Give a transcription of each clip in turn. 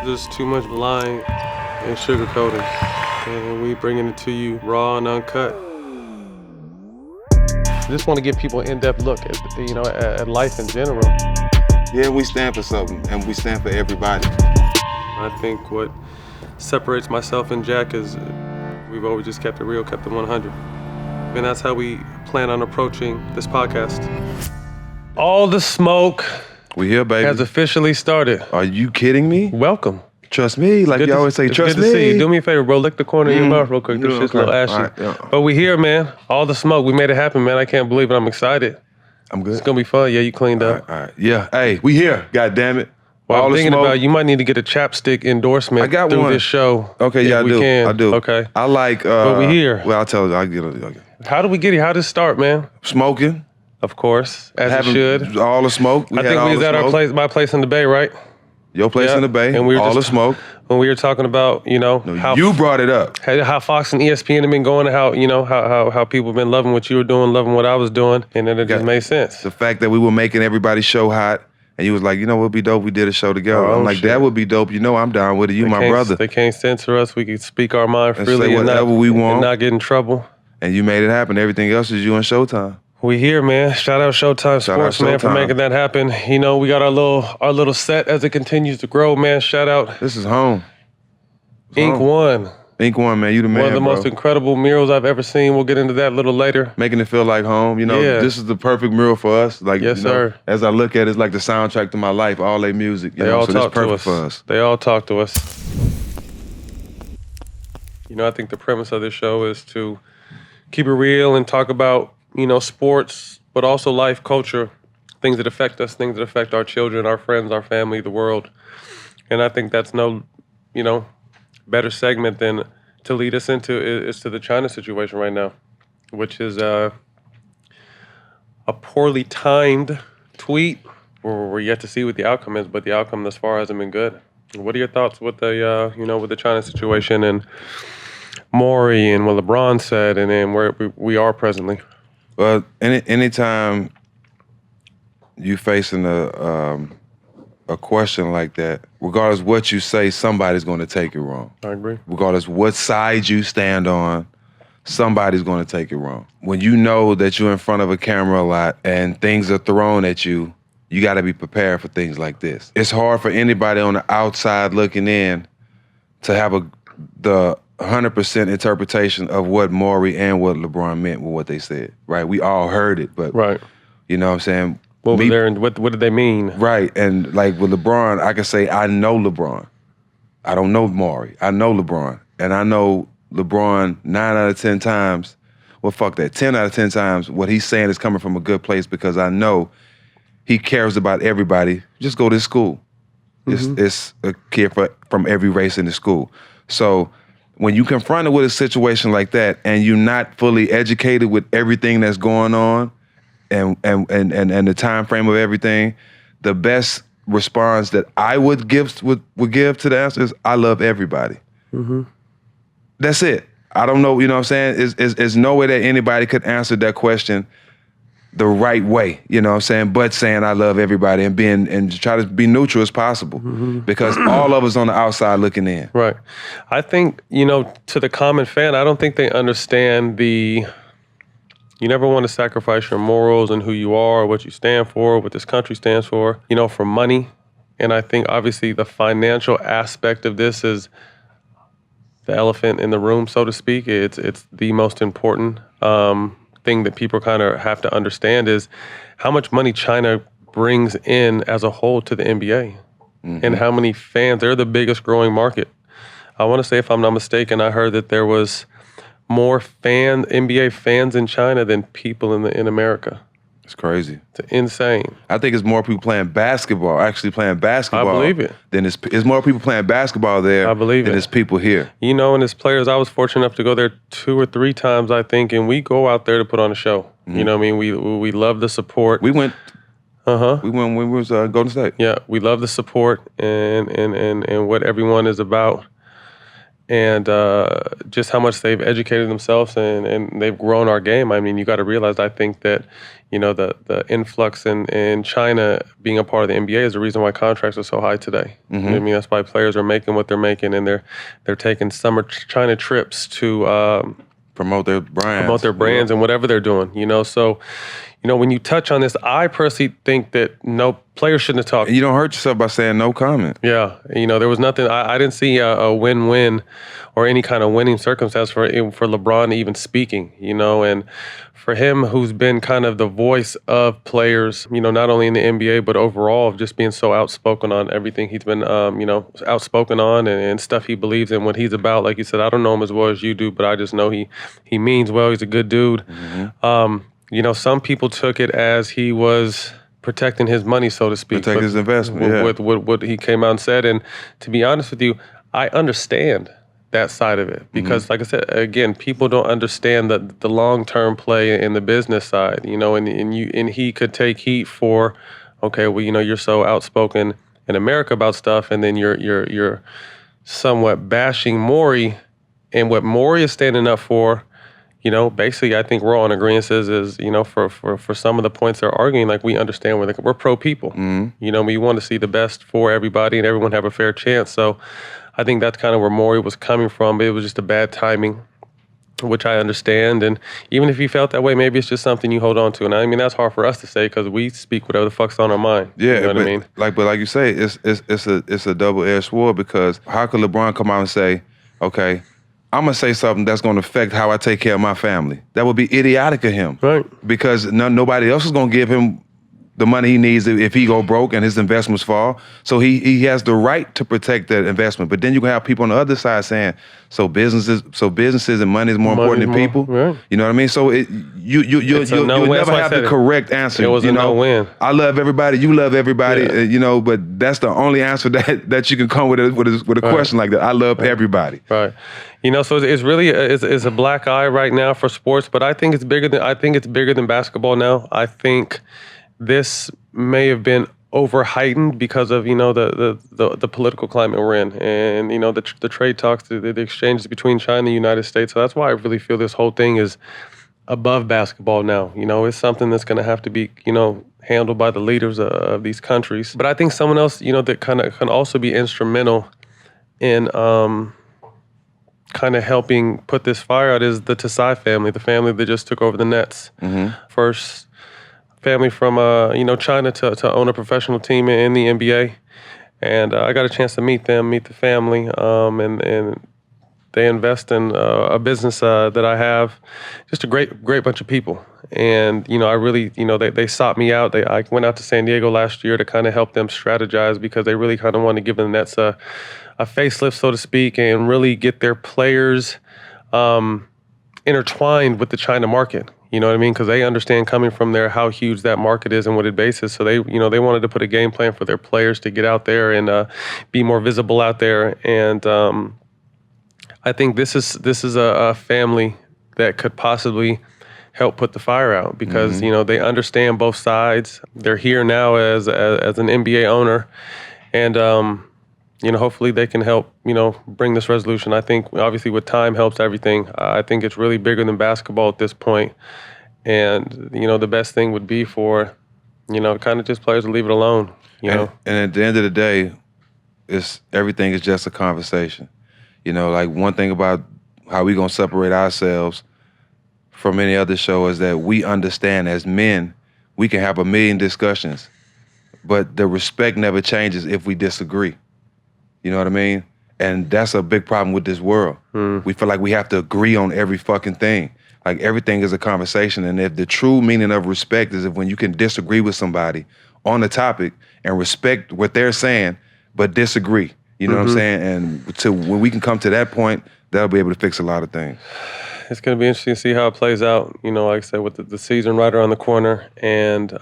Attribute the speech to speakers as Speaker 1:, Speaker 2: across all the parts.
Speaker 1: There's too much lying and sugarcoating, and we bringing it to you raw and uncut. I just want to give people an in-depth look at, at life in general.
Speaker 2: Yeah, we stand for something, and we stand for everybody.
Speaker 1: I think what separates myself and Jack is we've always just kept it real, kept it 100. And that's how we plan on approaching this podcast. All the smoke
Speaker 2: We here, baby.
Speaker 1: has officially started.
Speaker 2: Are you kidding me?
Speaker 1: Welcome.
Speaker 2: Trust me, like you always say, trust
Speaker 1: me. Good to see you. Do me a favor, bro. Lick the corner of your mouth real quick. This shit's a little ashy.
Speaker 2: Right, yeah.
Speaker 1: But we here, man. All the smoke. We made it happen, man. I can't believe it. I'm excited.
Speaker 2: I'm good.
Speaker 1: It's gonna be fun. Yeah, you cleaned up.
Speaker 2: All right. Yeah. Hey, we here. God damn it.
Speaker 1: Well,
Speaker 2: all
Speaker 1: I'm
Speaker 2: the
Speaker 1: thinking
Speaker 2: smoke.
Speaker 1: about you might need to get a chapstick endorsement
Speaker 2: I got
Speaker 1: through
Speaker 2: one.
Speaker 1: this show.
Speaker 2: Okay, yeah, I do.
Speaker 1: Okay.
Speaker 2: I like.
Speaker 1: But we here.
Speaker 2: Well, I'll tell you. I'll get it.
Speaker 1: How do we get here? How did it start, man?
Speaker 2: Smoking.
Speaker 1: Of course, as it
Speaker 2: Having
Speaker 1: should.
Speaker 2: all the smoke.
Speaker 1: I think we was at our place, my place in the Bay, right?
Speaker 2: Your place
Speaker 1: Yeah.
Speaker 2: in the Bay.
Speaker 1: And we were
Speaker 2: all
Speaker 1: just
Speaker 2: the smoke.
Speaker 1: When we were talking about, how
Speaker 2: You brought it up.
Speaker 1: how Fox and ESPN have been going, and how people have been loving what you were doing, loving what I was doing, and then it just made sense.
Speaker 2: The fact that we were making everybody's show hot, and you was like, what would be dope? We did a show together. I'm like,
Speaker 1: shit.
Speaker 2: that would be dope. I'm down with it. You my brother.
Speaker 1: They can't censor us. We can speak our mind
Speaker 2: And
Speaker 1: freely
Speaker 2: say whatever we want.
Speaker 1: and not get in trouble.
Speaker 2: And you made it happen. Everything else is you and Showtime.
Speaker 1: We here, man. Shout out Showtime
Speaker 2: Shout out
Speaker 1: Sports, man, for
Speaker 2: Showtime.
Speaker 1: making that happen. We got our little set as it continues to grow, man. Shout out
Speaker 2: This is home.
Speaker 1: Enkone.
Speaker 2: Enkone, man. You the man,
Speaker 1: One of the
Speaker 2: bro.
Speaker 1: most incredible murals I've ever seen. We'll get into that a little later.
Speaker 2: Making it feel like home.
Speaker 1: Yeah.
Speaker 2: This is the perfect mural for us. Like,
Speaker 1: Yes, sir.
Speaker 2: As I look at it, it's like the soundtrack to my life. All their music.
Speaker 1: They all
Speaker 2: so
Speaker 1: talk
Speaker 2: this
Speaker 1: to
Speaker 2: perfect
Speaker 1: us.
Speaker 2: for us.
Speaker 1: They all talk to us. I think the premise of this show is to keep it real and talk about, sports, but also life, culture, things that affect us, things that affect our children, our friends, our family, the world. And I think that's no, better segment than to lead us into is to the China situation right now, which is a poorly timed tweet. We're yet to see what the outcome is, but the outcome thus far hasn't been good. What are your thoughts with the, with the China situation and Maury and what LeBron said and then where we are presently?
Speaker 2: Well, anytime you facing a question like that, regardless what you say, somebody's going to take it wrong.
Speaker 1: I agree.
Speaker 2: Regardless what side you stand on, somebody's going to take it wrong. When you know that you're in front of a camera a lot and things are thrown at you, you got to be prepared for things like this. It's hard for anybody on the outside looking in to have the 100% interpretation of what Maury and what LeBron meant with what they said, right? We all heard it, but
Speaker 1: Right.
Speaker 2: you know what I'm saying?
Speaker 1: What was there and what did they mean?
Speaker 2: Right, and like with LeBron, I can say I know LeBron. I don't know Maury. I know LeBron. And I know LeBron 9 out of 10 times, 10 out of 10 times, what he's saying is coming from a good place because I know he cares about everybody. Just go to school. It's a kid from every race in the school. So when you confronted with a situation like that and you're not fully educated with everything that's going on and the time frame of everything, the best response that I would give to the answer is I love everybody. That's it. I don't know, you know what I'm saying? There's no way that anybody could answer that question the right way, you know what I'm saying? But saying I love everybody and try to be neutral as possible because all of us on the outside looking in.
Speaker 1: Right. I think, to the common fan, I don't think they understand you never want to sacrifice your morals and who you are, what you stand for, what this country stands for, for money. And I think obviously the financial aspect of this is the elephant in the room, so to speak. It's the most important thing that people kind of have to understand is how much money China brings in as a whole to the NBA and how many fans. They're the biggest growing market. I want to say, if I'm not mistaken, I heard that there was more NBA fans in China than people in America.
Speaker 2: It's crazy.
Speaker 1: It's insane.
Speaker 2: I think it's more people playing basketball, actually playing basketball.
Speaker 1: I believe it.
Speaker 2: Than it's more people playing basketball there
Speaker 1: I believe
Speaker 2: than
Speaker 1: it.
Speaker 2: it's people here.
Speaker 1: And as players, I was fortunate enough to go there 2 or 3 times, I think, and we go out there to put on a show. You know what I mean? We love the support.
Speaker 2: We went when we was Golden State.
Speaker 1: Yeah, we love the support and what everyone is about. and just how much they've educated themselves and they've grown our game. I mean, you got to realize, I think that, the influx in China being a part of the NBA is the reason why contracts are so high today. You know what I mean? That's why players are making what they're making, and they're taking summer China trips to
Speaker 2: Promote their brands.
Speaker 1: and whatever they're doing. So, when you touch on this, I personally think that no player shouldn't have talked.
Speaker 2: And you don't hurt yourself by saying no comment.
Speaker 1: Yeah, there was nothing. I didn't see a win-win or any kind of winning circumstance for LeBron even speaking. And for him, who's been kind of the voice of players, not only in the NBA but overall, of just being so outspoken on everything he's been, outspoken on and stuff he believes in, what he's about. Like you said, I don't know him as well as you do, but I just know he means well. He's a good dude. Some people took it as he was protecting his money, so to speak.
Speaker 2: Protect his investment,
Speaker 1: with what he came out and said. And to be honest with you, I understand that side of it because, like I said, again, people don't understand the long-term play in the business side. And he could take heat for, okay, well, you're so outspoken in America about stuff, and then you're somewhat bashing Morey, and what Morey is standing up for. Basically, I think we're all in agreement is for some of the points they're arguing, like, we understand we're pro people. We want to see the best for everybody and everyone have a fair chance. So I think that's kind of where Morey was coming from, but it was just a bad timing, which I understand. And even if you felt that way, maybe it's just something you hold on to. And I mean, that's hard for us to say because we speak whatever the fuck's on our mind.
Speaker 2: Yeah,
Speaker 1: you know what I mean?
Speaker 2: But like you say, it's a double-edged sword because how could LeBron come out and say, okay, I'm going to say something that's going to affect how I take care of my family? That would be idiotic of him.
Speaker 1: Right.
Speaker 2: Because nobody else is going to give him the money he needs if he go broke and his investments fall. So he has the right to protect that investment. But then you can have people on the other side saying, so businesses and money is more important than people.
Speaker 1: Right.
Speaker 2: You know what I mean? So you'll never have the correct answer.
Speaker 1: It was a no-win.
Speaker 2: I love everybody. You love everybody. But that's the only answer that you can come with a question like that. I love everybody.
Speaker 1: Right. So it's really it's a black eye right now for sports. But I think it's bigger than basketball now. I think this may have been over-heightened because of, the political climate we're in and, the trade talks, the exchanges between China and the United States. So that's why I really feel this whole thing is above basketball now. It's something that's going to have to be, handled by the leaders of these countries. But I think someone else, that kind of can also be instrumental in kind of helping put this fire out is the Tsai family, the family that just took over the Nets. First family from China to own a professional team in the NBA, and I got a chance to meet the family, and they invest in a business that I have. Just a great bunch of people, and I really they sought me out. I went out to San Diego last year to kind of help them strategize because they really kind of wanted to give the Nets a facelift, so to speak, and really get their players intertwined with the China market. You know what I mean? Because they understand coming from there how huge that market is and what it bases. So they wanted to put a game plan for their players to get out there and be more visible out there. And I think this is a family that could possibly help put the fire out because they understand both sides. They're here now as an NBA owner, and hopefully they can help, bring this resolution. I think obviously with time helps everything. I think it's really bigger than basketball at this point. And, the best thing would be for, kind of just players to leave it alone, know.
Speaker 2: And at the end of the day, everything is just a conversation. Like one thing about how we going to separate ourselves from any other show is that we understand as men, we can have a million discussions, but the respect never changes if we disagree. You know what I mean? And that's a big problem with this world. We feel like we have to agree on every fucking thing. Like everything is a conversation. And if the true meaning of respect is if when you can disagree with somebody on the topic and respect what they're saying, but disagree. You know what I'm saying? And when we can come to that point, that'll be able to fix a lot of things.
Speaker 1: It's going to be interesting to see how it plays out. Like I said, with the season right around the corner and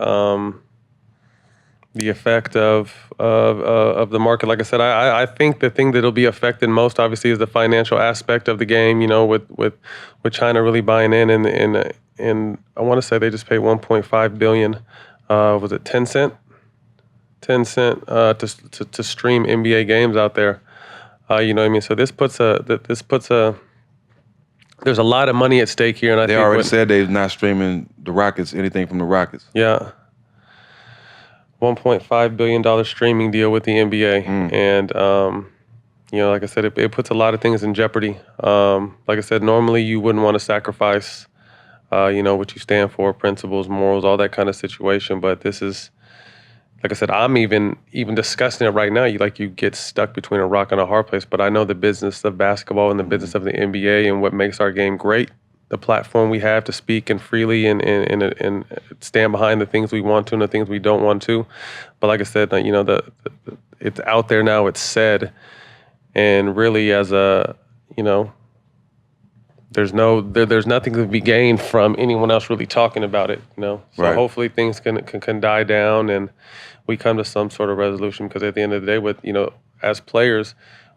Speaker 1: the effect of the market. Like I said, I think the thing that'll be affected most, obviously, is the financial aspect of the game. With China really buying in, and I want to say they just paid $1.5 billion. Was it 10 cent? 10 cent to stream NBA games out there. You know what I mean? So this puts a there's a lot of money at stake here, and I
Speaker 2: They
Speaker 1: think
Speaker 2: already said they're not streaming the Rockets, anything from the Rockets.
Speaker 1: yeah. $1.5 billion streaming deal with the NBA. And, you know, like I said, it puts a lot of things in jeopardy. Like I said, normally you wouldn't want to sacrifice, you know, what you stand for, principles, morals, all that kind of situation. But this is, like I said, I'm even discussing it right now. You get stuck between a rock and a hard place. But I know the business of basketball and the business of the NBA and what makes our game great. The platform we have to speak and freely and stand behind the things we want to and the things we don't want to. But like I said, you know, it's out there now, it's said. And really as a, you know, there's nothing to be gained from anyone else really talking about it, you know. So
Speaker 2: Right.
Speaker 1: hopefully things can die down and we come to some sort of resolution, because at the end of the day, with, you know, as players,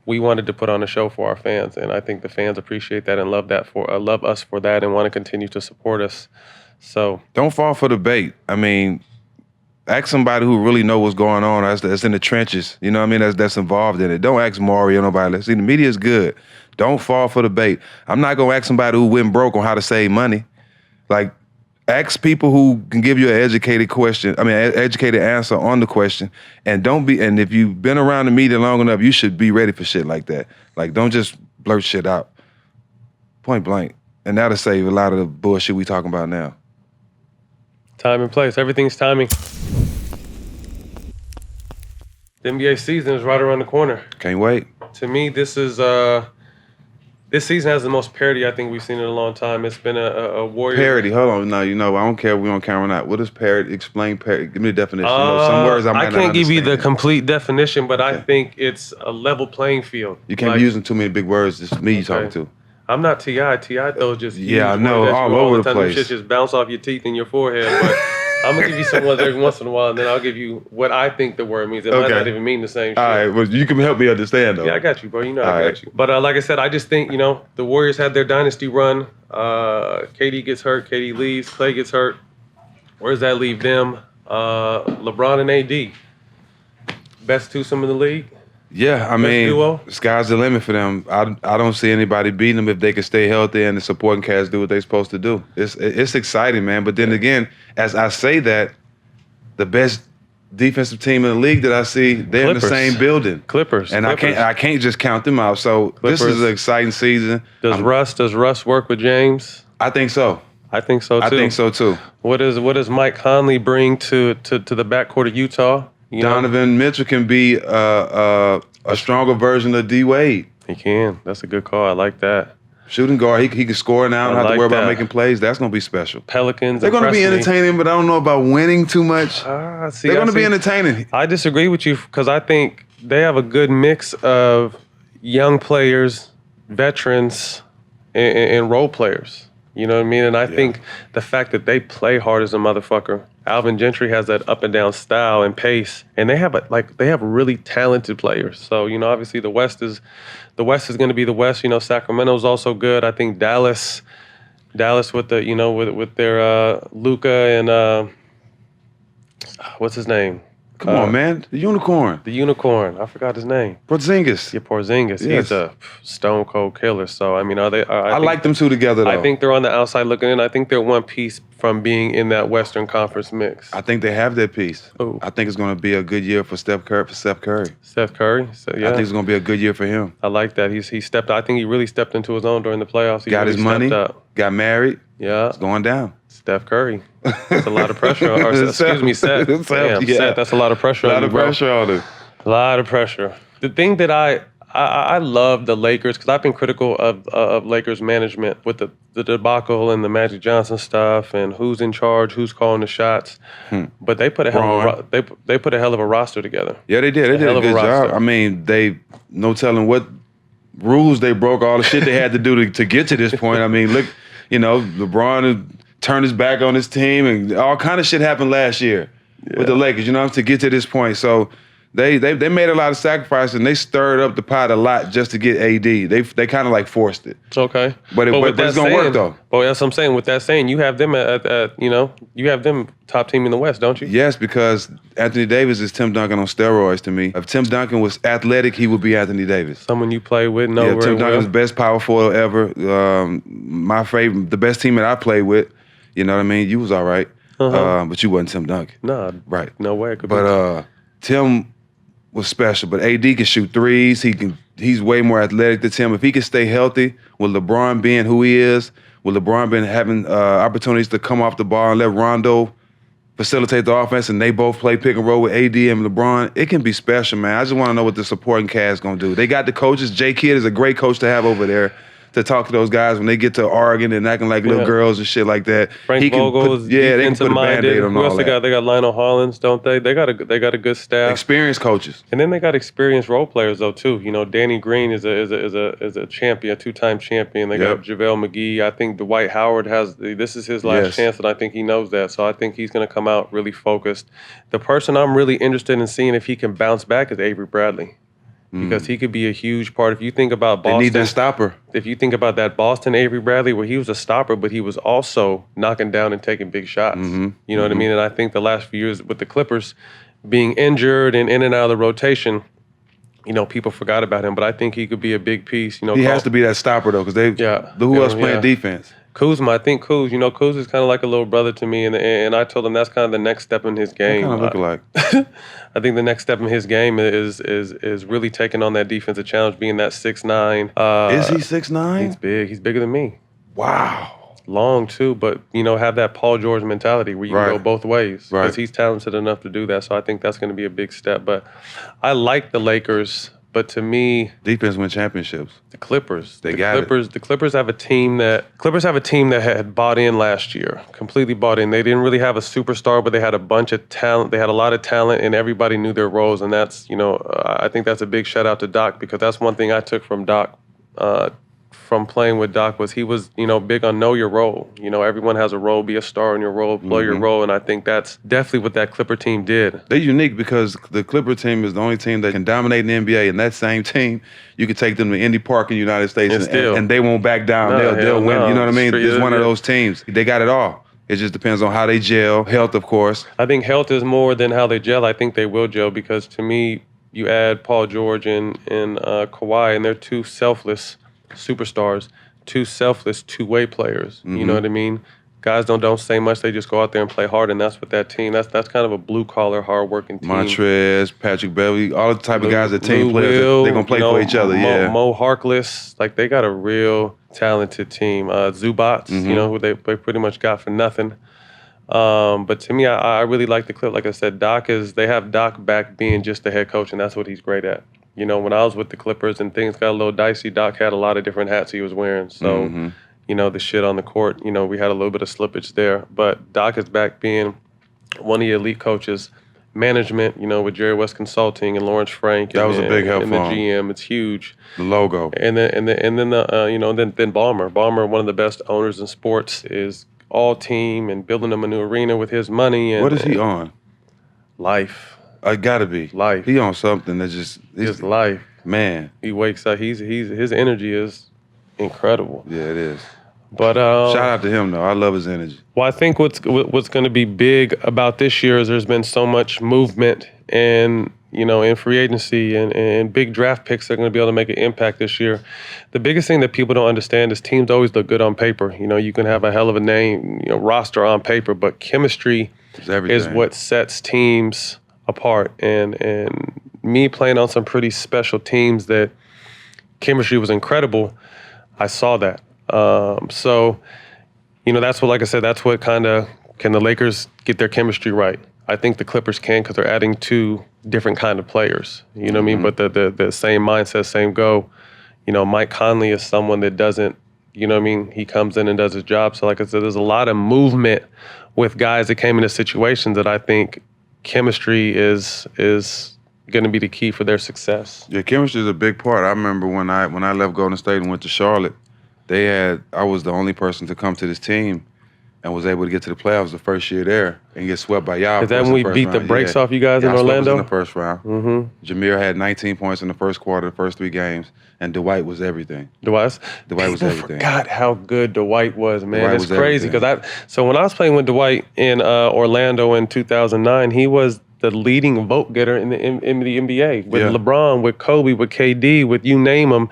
Speaker 1: we wanted to put on a show for our fans, and I think the fans appreciate that and love us for that, and want to continue to support us. So
Speaker 2: Don't fall for the bait. I mean, ask somebody who really know what's going on. That's in the trenches. You know what I mean? That's involved in it. Don't ask Maury or nobody else. See, the media is good. Don't fall for the bait. I'm not gonna ask somebody who went broke on how to save money. Like, ask people who can give you an educated educated answer on the question. And and if you've been around the media long enough, you should be ready for shit like that. Like, don't just blurt shit out. Point blank. And that'll save a lot of the bullshit we talking about now.
Speaker 1: time and place, everything's timing. The NBA season is right around the corner.
Speaker 2: Can't wait.
Speaker 1: To me, this season has the most parity I think we've seen in a long time. It's been a Warriors.
Speaker 2: Parody. Hold on. No, you know, I don't care if we on camera or not. What is parody? Explain parody. Give me the definition. You know, some words I might not
Speaker 1: can't give you the
Speaker 2: understand.
Speaker 1: complete definition, but I think it's a level playing field.
Speaker 2: You can't be using too many big words. It's me you talking to.
Speaker 1: I'm not T.I. T.I. throws just
Speaker 2: Yeah, I
Speaker 1: huge
Speaker 2: know,
Speaker 1: words at
Speaker 2: all
Speaker 1: you
Speaker 2: over the
Speaker 1: time.
Speaker 2: place.
Speaker 1: Them shit just bounce off your teeth and your forehead. But I'm gonna give you some ones every once in a while, and then I'll give you what I think the word means. It might not even mean the same shit.
Speaker 2: All right, well, you can help me understand though.
Speaker 1: Yeah, I got you, bro. You know I
Speaker 2: All
Speaker 1: got
Speaker 2: right.
Speaker 1: you. But like I said, I just think, you know, the Warriors had their dynasty run. KD gets hurt. KD leaves. Clay gets hurt. Where does that leave them? LeBron and AD. Best twosome in the league.
Speaker 2: Yeah, I mean, sky's the limit for them. I don't see anybody beating them if they can stay healthy and the supporting cast do what they're supposed to do. It's exciting, man. But then again, as I say that, the best defensive team in the league that I see, they're in the same building.
Speaker 1: Clippers.
Speaker 2: And I can't just count them out. So Clippers. This is an exciting season.
Speaker 1: Does Russ work with James?
Speaker 2: I think so.
Speaker 1: I think so too.
Speaker 2: I think so too.
Speaker 1: What does Mike Conley bring to the backcourt of Utah?
Speaker 2: Donovan Mitchell can be a stronger version of D Wade.
Speaker 1: He can. That's a good call. I like that.
Speaker 2: Shooting guard, he can score now. Don't have to worry about making plays. That's gonna be special.
Speaker 1: Pelicans.
Speaker 2: They're gonna be entertaining, but I don't know about winning too much. They're gonna be entertaining.
Speaker 1: I disagree with you because I think they have a good mix of young players, veterans, and role players. You know what I mean? And I think the fact that they play hard as a motherfucker. Alvin Gentry has that up and down style and pace, and they have really talented players. So, you know, obviously the West is going to be the West. You know, Sacramento's also good. I think Dallas with the, you know, with their Luka and what's his name?
Speaker 2: Come on, man. The unicorn.
Speaker 1: The unicorn. I forgot his name.
Speaker 2: Porzingis.
Speaker 1: Yeah, Porzingis.
Speaker 2: Yes.
Speaker 1: He's a stone cold killer. So, I mean, I
Speaker 2: like them two together, though.
Speaker 1: I think they're on the outside looking in. I think they're one piece from being in that Western Conference mix.
Speaker 2: I think they have that piece.
Speaker 1: Ooh.
Speaker 2: I think it's going to be a good year for Steph Curry.
Speaker 1: Steph Curry? So, yeah.
Speaker 2: I think it's going to be a good year for him.
Speaker 1: I like that. I think he really stepped into his own during the playoffs. He
Speaker 2: got his money, got married.
Speaker 1: Yeah.
Speaker 2: It's going down.
Speaker 1: Steph Curry. That's a lot of pressure on her. Excuse me, Seth. Damn, Seth, that's a lot of pressure on you, bro.
Speaker 2: A lot of pressure on him.
Speaker 1: A lot of pressure. The thing that I love the Lakers, because I've been critical of Lakers management with the debacle and the Magic Johnson stuff and who's in charge, who's calling the shots. But they put a hell of a roster together.
Speaker 2: Yeah, they did. They did a good job. I mean, no telling what rules they broke, all the shit they had to do to get to this point. I mean, look, you know, LeBron turned his back on his team and all kind of shit happened last year with the Lakers, you know, to get to this point. So They made a lot of sacrifices and they stirred up the pot a lot just to get AD. They kind of like forced it.
Speaker 1: Okay.
Speaker 2: But it's gonna work though.
Speaker 1: But that's what I'm saying. With that saying, you have them you have them top team in the West, don't you?
Speaker 2: Yes, because Anthony Davis is Tim Duncan on steroids to me. If Tim Duncan was athletic, he would be Anthony Davis.
Speaker 1: Someone you play with, know very
Speaker 2: Tim Duncan's
Speaker 1: well.
Speaker 2: best power forward ever. My favorite, the best team that I played with. You know what I mean? You was all right, but you wasn't Tim Duncan.
Speaker 1: Nah,
Speaker 2: right.
Speaker 1: No way. It could be.
Speaker 2: But Tim was special. But AD can shoot threes. He's way more athletic than Tim. If he can stay healthy, with LeBron being who he is, with LeBron been having opportunities to come off the ball and let Rondo facilitate the offense, and they both play pick and roll with AD and LeBron, it can be special, man. I just want to know what the supporting cast gonna do. They got the coaches. J. Kidd is a great coach to have over there to talk to those guys when they get to arguing and acting like little girls and shit like that.
Speaker 1: Frank Vogel is
Speaker 2: they can put a Band-Aid on all that.
Speaker 1: They got Lionel Hollins, don't they? They got a good staff.
Speaker 2: Experienced coaches.
Speaker 1: And then they got experienced role players though too. You know, Danny Green is a champion, a two-time champion. They got JaVale McGee. I think Dwight Howard this is his last chance, and I think he knows that. So I think he's gonna come out really focused. The person I'm really interested in seeing if he can bounce back is Avery Bradley. Because he could be a huge part. If you think about Boston,
Speaker 2: they need that stopper.
Speaker 1: If you think about that Boston Avery Bradley, where he was a stopper, but he was also knocking down and taking big shots. You know what I mean? And I think the last few years with the Clippers being injured and in and out of the rotation, you know, people forgot about him. But I think he could be a big piece. You know,
Speaker 2: he has to be that stopper though, because who else playing defense?
Speaker 1: Kuzma, I think Kuz, you know, Kuz is kind of like a little brother to me, and I told him that's kind of the next step in his game.
Speaker 2: What kind of look like?
Speaker 1: I think the next step in his game is really taking on that defensive challenge, being that 6'9".
Speaker 2: Is he 6'9"?
Speaker 1: He's big. He's bigger than me.
Speaker 2: Wow.
Speaker 1: Long too, but you know, have that Paul George mentality where you can go both ways.
Speaker 2: Right.
Speaker 1: Because he's talented enough to do that. So I think that's going to be a big step. But I like the Lakers. But to me,
Speaker 2: defense win championships.
Speaker 1: The Clippers.
Speaker 2: The
Speaker 1: Clippers have a team that had bought in last year, completely bought in. They didn't really have a superstar, but they had a bunch of talent. They had a lot of talent, and everybody knew their roles. And that's, you know, I think that's a big shout out to Doc, because that's one thing I took from Doc. From playing with Doc was he was, you know, big on know your role. You know, everyone has a role, be a star in your role, play your role, and I think that's definitely what that Clipper team did.
Speaker 2: They're unique because the Clipper team is the only team that can dominate in the NBA, and that same team, you can take them to Indy Park in the United States and they won't back down. They'll win. You know what I mean? It's one of those teams. They got it all. It just depends on how they gel, health, of course.
Speaker 1: I think health is more than how they gel. I think they will gel because to me, you add Paul George and Kawhi, and they're two selfless superstars, two selfless two-way players. You know what I mean? Guys don't say much. They just go out there and play hard, and that's what that team. That's kind of a blue-collar, hard-working team.
Speaker 2: Montrez, Patrick Beverly, all the type of guys that team players. They're gonna play for each other.
Speaker 1: Mo Harkless, like they got a real talented team. Zubats, you know, who they pretty much got for nothing. But to me, I really like the clip. Like I said, they have Doc back being just the head coach, and that's what he's great at. You know, when I was with the Clippers and things got a little dicey, Doc had a lot of different hats he was wearing. So, you know, the shit on the court, you know, we had a little bit of slippage there. But Doc is back being one of the elite coaches. Management, you know, with Jerry West Consulting and Lawrence Frank.
Speaker 2: That was a big help for him.
Speaker 1: And the GM, it's huge.
Speaker 2: The logo.
Speaker 1: And then Ballmer. Ballmer, one of the best owners in sports, is all team and building them a new arena with his money. And,
Speaker 2: what is he on?
Speaker 1: Life.
Speaker 2: I gotta be.
Speaker 1: Life.
Speaker 2: He on something that just
Speaker 1: life.
Speaker 2: Man.
Speaker 1: He wakes up. His energy is incredible.
Speaker 2: Yeah, it is.
Speaker 1: But
Speaker 2: shout out to him though. I love his energy.
Speaker 1: Well, I think what's going to be big about this year is there's been so much movement and, you know, in free agency and big draft picks that are going to be able to make an impact this year. The biggest thing that people don't understand is teams always look good on paper. You know, you can have a hell of a name, you know, roster on paper, but chemistry is what sets teams apart. And me playing on some pretty special teams that chemistry was incredible, I saw that. So, you know, that's what, like I said, that's what kind of, can the Lakers get their chemistry right? I think the Clippers can, because they're adding two different kind of players. You know what I mean? But the same mindset, same go. You know, Mike Conley is someone that doesn't, you know what I mean? He comes in and does his job. So like I said, there's a lot of movement with guys that came into situations that I think chemistry is going to be the key for their success.
Speaker 2: Yeah, chemistry is a big part. I remember when I left Golden State and went to Charlotte, I was the only person to come to this team, and was able to get to the playoffs the first year there and get swept by y'all.
Speaker 1: Is that when we beat the brakes off you guys in
Speaker 2: Y'all swept us
Speaker 1: Orlando?
Speaker 2: in the first round. Mm-hmm. Jameer had 19 points in the first quarter, the first 3 games, and Dwight was everything.
Speaker 1: Dwight
Speaker 2: was everything.
Speaker 1: Forgot how good Dwight was, man.
Speaker 2: Dwight
Speaker 1: It's
Speaker 2: was
Speaker 1: crazy because so when I was playing with Dwight in Orlando in 2009, he was the leading vote getter in the NBA with LeBron, with Kobe, with KD, with you name them.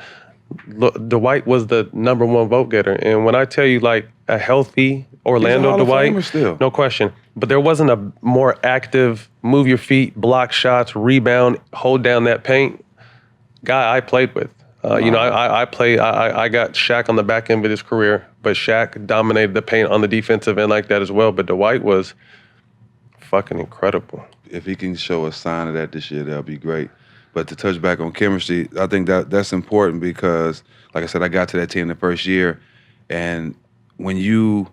Speaker 1: Dwight was the number 1 vote getter, and when I tell you, like, a healthy Orlando Dwight,
Speaker 2: still.
Speaker 1: No question. But there wasn't a more active, move your feet, block shots, rebound, hold down that paint guy I played with. You know, I got Shaq on the back end of his career, but Shaq dominated the paint on the defensive end like that as well. But Dwight was fucking incredible.
Speaker 2: If he can show a sign of that this year, that'll be great. But to touch back on chemistry, I think that's important because, like I said, I got to that team the first year, and when you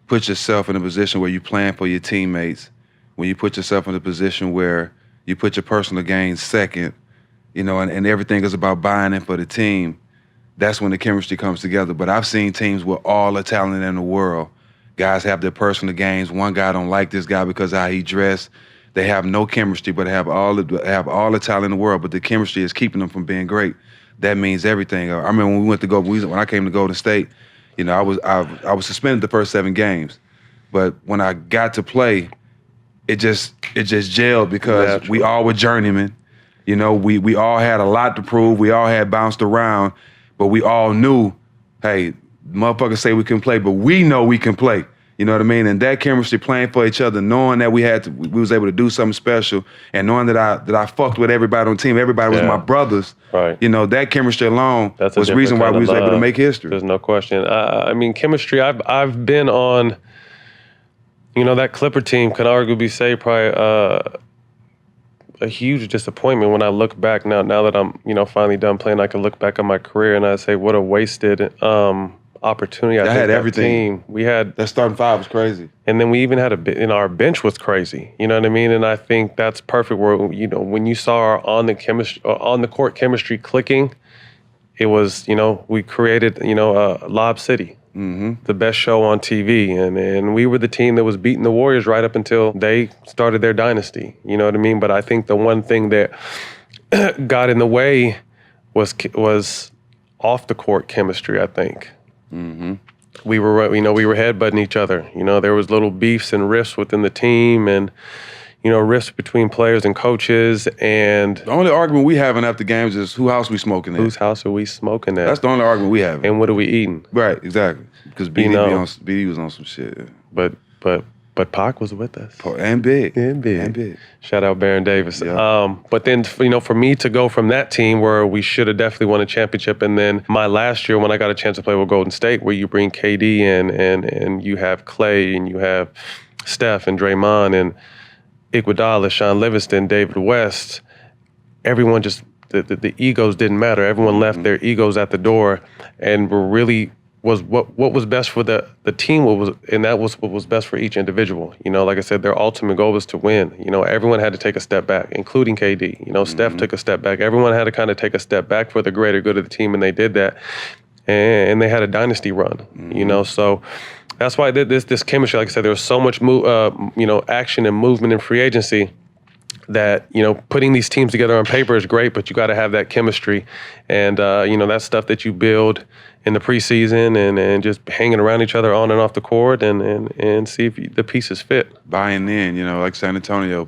Speaker 2: put yourself in a position where you plan for your teammates, when you put yourself in a position where you put your personal gains second, you know, and everything is about buying in for the team, that's when the chemistry comes together. But I've seen teams with all the talent in the world. Guys have their personal gains. One guy don't like this guy because of how he dressed. They have no chemistry, but have all the talent in the world. But the chemistry is keeping them from being great. That means everything. I remember when I came to Golden State, you know, I was suspended the first 7 games, but when I got to play, it just gelled because we all were journeymen. You know, we all had a lot to prove. We all had bounced around, but we all knew, hey, motherfuckers say we can play, but we know we can play. You know what I mean? And that chemistry, playing for each other, knowing that we was able to do something special, and knowing that I fucked with everybody on the team, everybody was my brothers.
Speaker 1: Right.
Speaker 2: You know, that chemistry alone was the reason why we was able to make history.
Speaker 1: There's no question. I mean, chemistry. I've been on, you know, that Clipper team can arguably say probably a huge disappointment when I look back now. Now that I'm, you know, finally done playing, I can look back on my career and I say, what a wasted opportunity. I had everything. We had
Speaker 2: that starting 5 was crazy,
Speaker 1: and then we even had our bench was crazy. You know what I mean? And I think that's perfect. Where, you know, when you saw our on the court chemistry clicking, it was, you know, we created, you know, Lob City, the best show on TV, and we were the team that was beating the Warriors right up until they started their dynasty. You know what I mean? But I think the one thing that got in the way was off the court chemistry. I think. We were headbutting each other. You know, there was little beefs and rifts within the team, and, you know, rifts between players and coaches. And
Speaker 2: the only argument we having after games is whose house we smoking at.
Speaker 1: Whose house are we smoking at?
Speaker 2: That's the only argument we have.
Speaker 1: And what are we eating?
Speaker 2: Right, exactly. Because BD was on some shit.
Speaker 1: But Pac was with us.
Speaker 2: And big.
Speaker 1: Shout out Baron Davis.
Speaker 2: Yeah.
Speaker 1: But then, you know, for me to go from that team where we should have definitely won a championship, and then my last year when I got a chance to play with Golden State, where you bring KD in and you have Clay and you have Steph and Draymond and Iguodala, Sean Livingston, David West, everyone just, the egos didn't matter. Everyone left their egos at the door and were really was what was best for the team, and that was what was best for each individual. You know, like I said, their ultimate goal was to win. You know, everyone had to take a step back, including KD. You know, Steph took a step back. Everyone had to kind of take a step back for the greater good of the team, and they did that. And they had a dynasty run. You know, so that's why this chemistry, like I said, there was so much action and movement in free agency that, you know, putting these teams together on paper is great, but you got to have that chemistry, and you know, that's stuff that you build in the preseason and just hanging around each other on and off the court and see if the pieces fit.
Speaker 2: Buying in, you know, like San Antonio.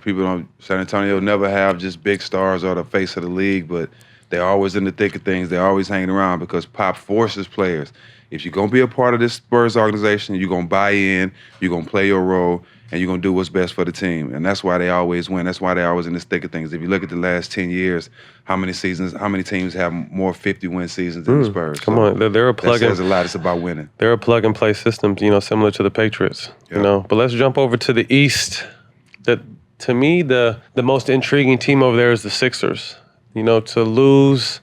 Speaker 2: San Antonio never have just big stars or the face of the league, but they're always in the thick of things. They're always hanging around because Pop forces players. If you're going to be a part of this Spurs organization, you're going to buy in, you're going to play your role, and you're going to do what's best for the team. And that's why they always win. That's why they're always in the thick of things. If you look at the last 10 years, how many teams have more 50-win seasons than the Spurs?
Speaker 1: Come on, they're a plug.
Speaker 2: That says a lot. It's about winning.
Speaker 1: They're a plug-and-play system, you know, similar to the Patriots, you know. But let's jump over to the East. To me, the most intriguing team over there is the Sixers. You know, to lose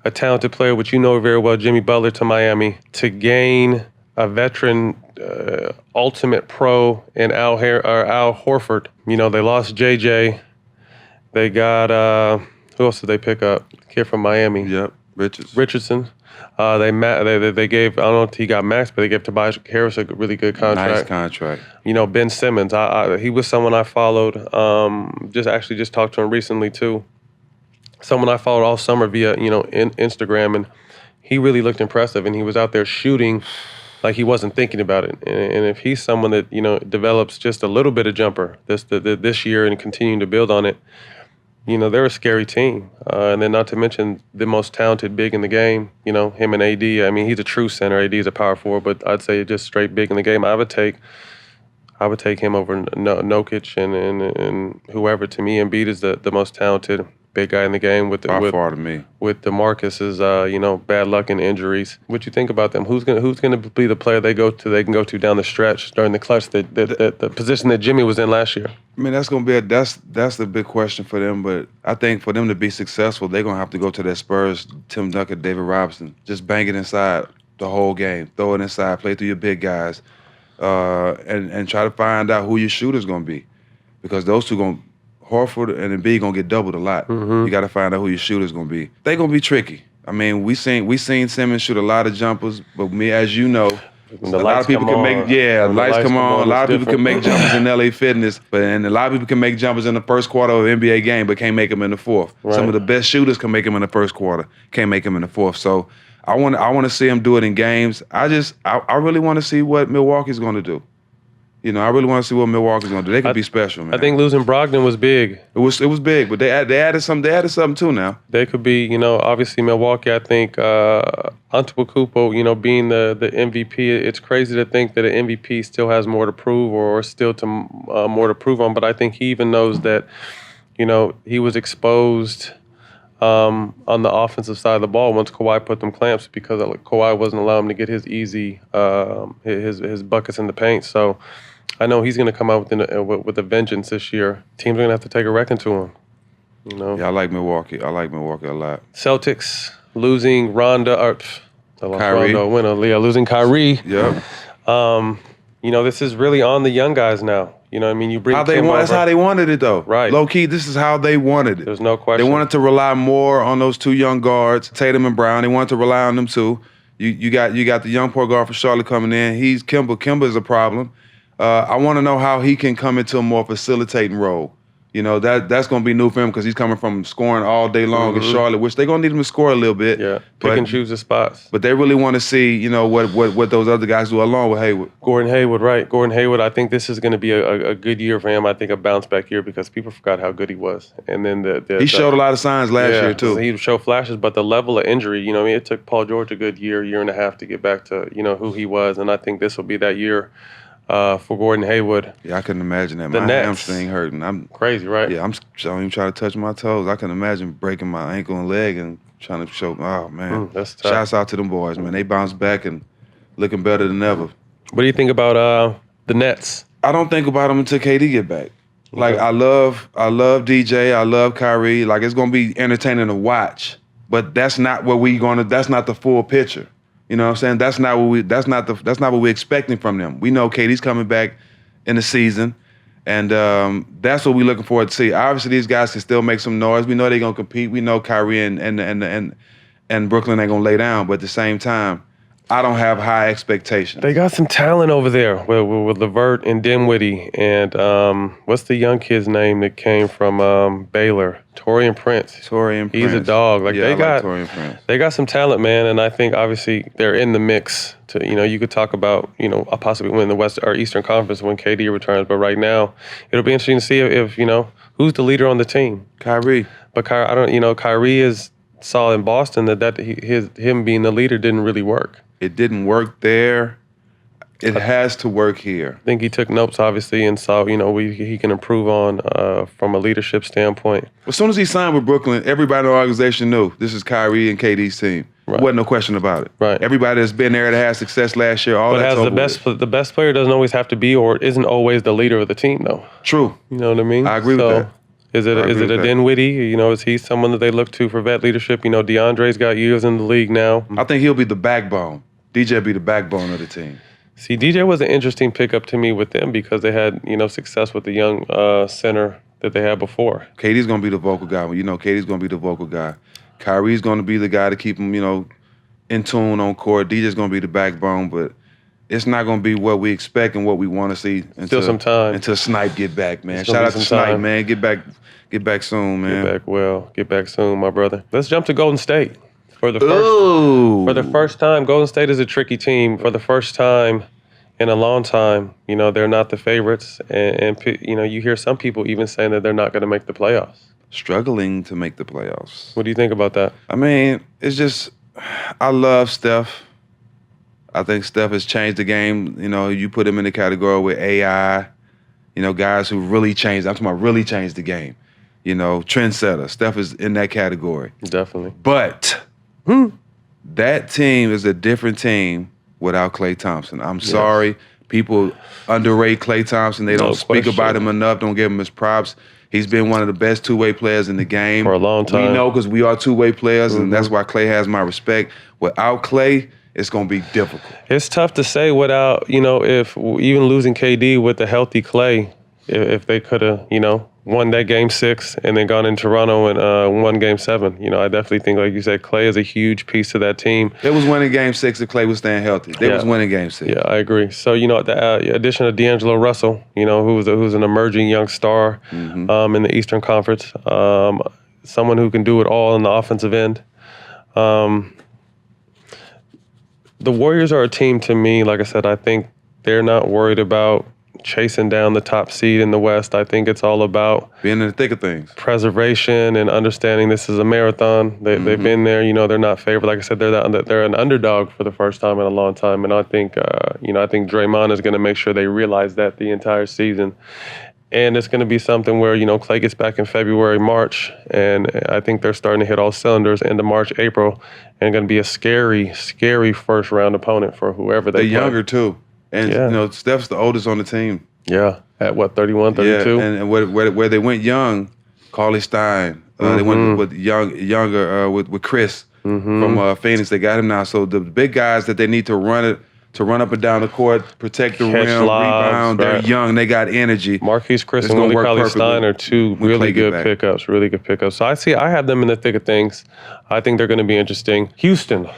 Speaker 1: a talented player, which you know very well, Jimmy Butler, to Miami, to gain a veteran, ultimate pro in Al Horford. You know, they lost JJ. They got, who else did they pick up? The kid from Miami.
Speaker 2: Yep.
Speaker 1: Richardson. They gave, I don't know if he got max, but they gave Tobias Harris a really good contract.
Speaker 2: Nice contract.
Speaker 1: You know, Ben Simmons. He was someone I followed. Just talked to him recently too. Someone I followed all summer via Instagram, and he really looked impressive. And he was out there shooting like he wasn't thinking about it. And if he's someone that develops just a little bit of jumper this year and continuing to build on it, they're a scary team. And then not to mention the most talented big in the game, him and AD. I mean, he's a true center. AD is a power forward, but I'd say just straight big in the game. I would take him over Nokic and whoever. To me, Embiid is the most talented big guy in the game with
Speaker 2: far to me.
Speaker 1: With DeMarcus's bad luck and injuries. What you think about them? Who's gonna be the player they can go to down the stretch during the clutch, the position that Jimmy was in last year?
Speaker 2: I mean, that's gonna be that's the big question for them. But I think for them to be successful, they're gonna have to go to their Spurs, Tim Duncan, David Robinson, just bang it inside the whole game, throw it inside, play through your big guys, and try to find out who your shooter's gonna be, because those two Horford and Embiid gonna get doubled a lot.
Speaker 1: Mm-hmm.
Speaker 2: You got to find out who your shooter's gonna be. They gonna be tricky. I mean, we seen Simmons shoot a lot of jumpers, but as you know, a lot of people can make lights come on. A lot of people can make jumpers in LA Fitness, and a lot of people can make jumpers in the first quarter of an NBA game, but can't make them in the fourth.
Speaker 1: Right.
Speaker 2: Some of the best shooters can make them in the first quarter, can't make them in the fourth. So I want to see them do it in games. I really want to see what Milwaukee's gonna do. I really want to see what Milwaukee's gonna do. They could be special, man.
Speaker 1: I think losing Brogdon was big.
Speaker 2: It was big, but they added something too now.
Speaker 1: They could be, obviously Milwaukee. I think Antetokounmpo, being the MVP. It's crazy to think that an MVP still has more to prove or still more to prove on. But I think he even knows that, he was exposed on the offensive side of the ball once Kawhi put them clamps, because Kawhi wasn't allowing him to get his easy his buckets in the paint. So I know he's going to come out with a vengeance this year. Teams are going to have to take a reckon to him.
Speaker 2: Yeah, I like Milwaukee. I like Milwaukee a lot.
Speaker 1: Celtics losing
Speaker 2: Kyrie.
Speaker 1: Losing Kyrie.
Speaker 2: Yep.
Speaker 1: This is really on the young guys now. You bring
Speaker 2: that's how they wanted it, though.
Speaker 1: Right.
Speaker 2: Low key, this is how they wanted it.
Speaker 1: There's no question.
Speaker 2: They wanted to rely more on those two young guards, Tatum and Brown. They wanted to rely on them too. You got the young point guard for Charlotte coming in. He's Kimba. Kimba is a problem. I want to know how he can come into a more facilitating role. That's going to be new for him, because he's coming from scoring all day long in Charlotte, which they're going to need him to score a little bit.
Speaker 1: Yeah, pick and choose the spots.
Speaker 2: But they really want to see, what those other guys do along with Hayward.
Speaker 1: Gordon Hayward, right. Gordon Hayward, I think this is going to be a good year for him. I think a bounce-back year, because people forgot how good he was. And then he
Speaker 2: showed a lot of signs last year, too.
Speaker 1: He showed flashes, but the level of injury, it took Paul George a good year and a half to get back to, who he was. And I think this will be that year for Gordon Hayward.
Speaker 2: Yeah, I couldn't imagine that.
Speaker 1: The
Speaker 2: My
Speaker 1: Nets.
Speaker 2: hamstring hurting. I'm
Speaker 1: crazy, right?
Speaker 2: Yeah, I'm even trying to touch my toes. I can imagine breaking my ankle and leg and trying to show. Oh man,
Speaker 1: that's tough.
Speaker 2: Shouts out to them boys, man. They bounced back and looking better than ever.
Speaker 1: What do you think about the Nets?
Speaker 2: I don't think about them until KD get back. Like I love DJ. I love Kyrie. Like it's gonna be entertaining to watch, but that's not what that's not the full picture. You know what I'm saying? That's not what we're expecting from them. We know KD's coming back in the season, and that's what we're looking forward to see. Obviously, these guys can still make some noise. We know they're gonna compete. We know Kyrie and Brooklyn ain't gonna lay down, but at the same time, I don't have high expectations.
Speaker 1: They got some talent over there with LeVert and Dinwiddie, and what's the young kid's name that came from Baylor? Torian Prince. He's a dog. Like
Speaker 2: Torian Prince.
Speaker 1: They got some talent, man, and I think obviously they're in the mix. You could talk about possibly win the West or Eastern Conference when KD returns, but right now it'll be interesting to see if who's the leader on the team.
Speaker 2: Kyrie.
Speaker 1: But Kyrie is saw in Boston that him being the leader didn't really work.
Speaker 2: It didn't work there. It has to work here.
Speaker 1: I think he took notes, obviously, and saw, he can improve on from a leadership standpoint.
Speaker 2: As soon as he signed with Brooklyn, everybody in the organization knew this is Kyrie and KD's team.
Speaker 1: Right.
Speaker 2: Wasn't no question about it.
Speaker 1: Right.
Speaker 2: Everybody that's been there that had success last year,
Speaker 1: the best player doesn't always have to be or isn't always the leader of the team, though.
Speaker 2: True.
Speaker 1: You know what I mean?
Speaker 2: I agree with that.
Speaker 1: Is it a Dinwiddie? Is he someone that they look to for vet leadership? DeAndre's got years in the league now.
Speaker 2: I think he'll be the backbone. DJ be the backbone of the team.
Speaker 1: See, DJ was an interesting pickup to me with them because they had, success with the young center that they had before.
Speaker 2: KD's going to be the vocal guy. KD's going to be the vocal guy. Kyrie's going to be the guy to keep him, in tune on court. DJ's going to be the backbone, but it's not going to be what we expect and what we want to see
Speaker 1: Still some time
Speaker 2: until Snipe get back, man. Shout out to Snipe, man. Get back soon, man.
Speaker 1: Get back soon, my brother. Let's jump to Golden State. For the first time, Golden State is a tricky team. For the first time in a long time, they're not the favorites. And you hear some people even saying that they're not going to make the playoffs.
Speaker 2: Struggling to make the playoffs.
Speaker 1: What do you think about that?
Speaker 2: I mean, it's just, I love Steph. I think Steph has changed the game. You put him in the category with AI, guys who really changed. I'm talking about really changed the game. Trendsetter. Steph is in that category.
Speaker 1: Definitely.
Speaker 2: But that team is a different team without Klay Thompson. I'm sorry. People underrate Klay Thompson. They don't speak about him enough, don't give him his props. He's been one of the best two-way players in the game.
Speaker 1: For a long time.
Speaker 2: We know because we are two-way players, and that's why Klay has my respect. Without Klay, it's going to be difficult.
Speaker 1: It's tough to say without, if even losing KD with the healthy Klay, if they could have, won that Game 6 and then gone in Toronto and won Game 7. I definitely think, like you said, Klay is a huge piece to that team.
Speaker 2: They was winning Game 6 if Klay was staying healthy. They was winning Game 6.
Speaker 1: Yeah, I agree. So, the addition of D'Angelo Russell, who's an emerging young star in the Eastern Conference, someone who can do it all on the offensive end. The Warriors are a team, to me, like I said, I think they're not worried about chasing down the top seed in the West. I think it's all about
Speaker 2: being in the thick of things,
Speaker 1: preservation, and understanding this is a marathon. They've been there. They're not favored. Like I said, they're an underdog for the first time in a long time. And I think I think Draymond is going to make sure they realize that the entire season. And it's going to be something where Klay gets back in February, March, and I think they're starting to hit all cylinders into March, April, and going to be a scary, scary first round opponent for whoever they play.
Speaker 2: They're younger too. And, Steph's the oldest on the team.
Speaker 1: Yeah. At what, 31, 32?
Speaker 2: Yeah, and where they went young, Cauley Stein. They went with younger with Chris from Phoenix. They got him now. So the big guys that they need to run up and down the court, protect the rim, rebound. They're young. They got energy.
Speaker 1: Marquise Chris and Willie Cauley-Stein are two really good pickups. Really good pickups. So I have them in the thick of things. I think they're going to be interesting. Houston.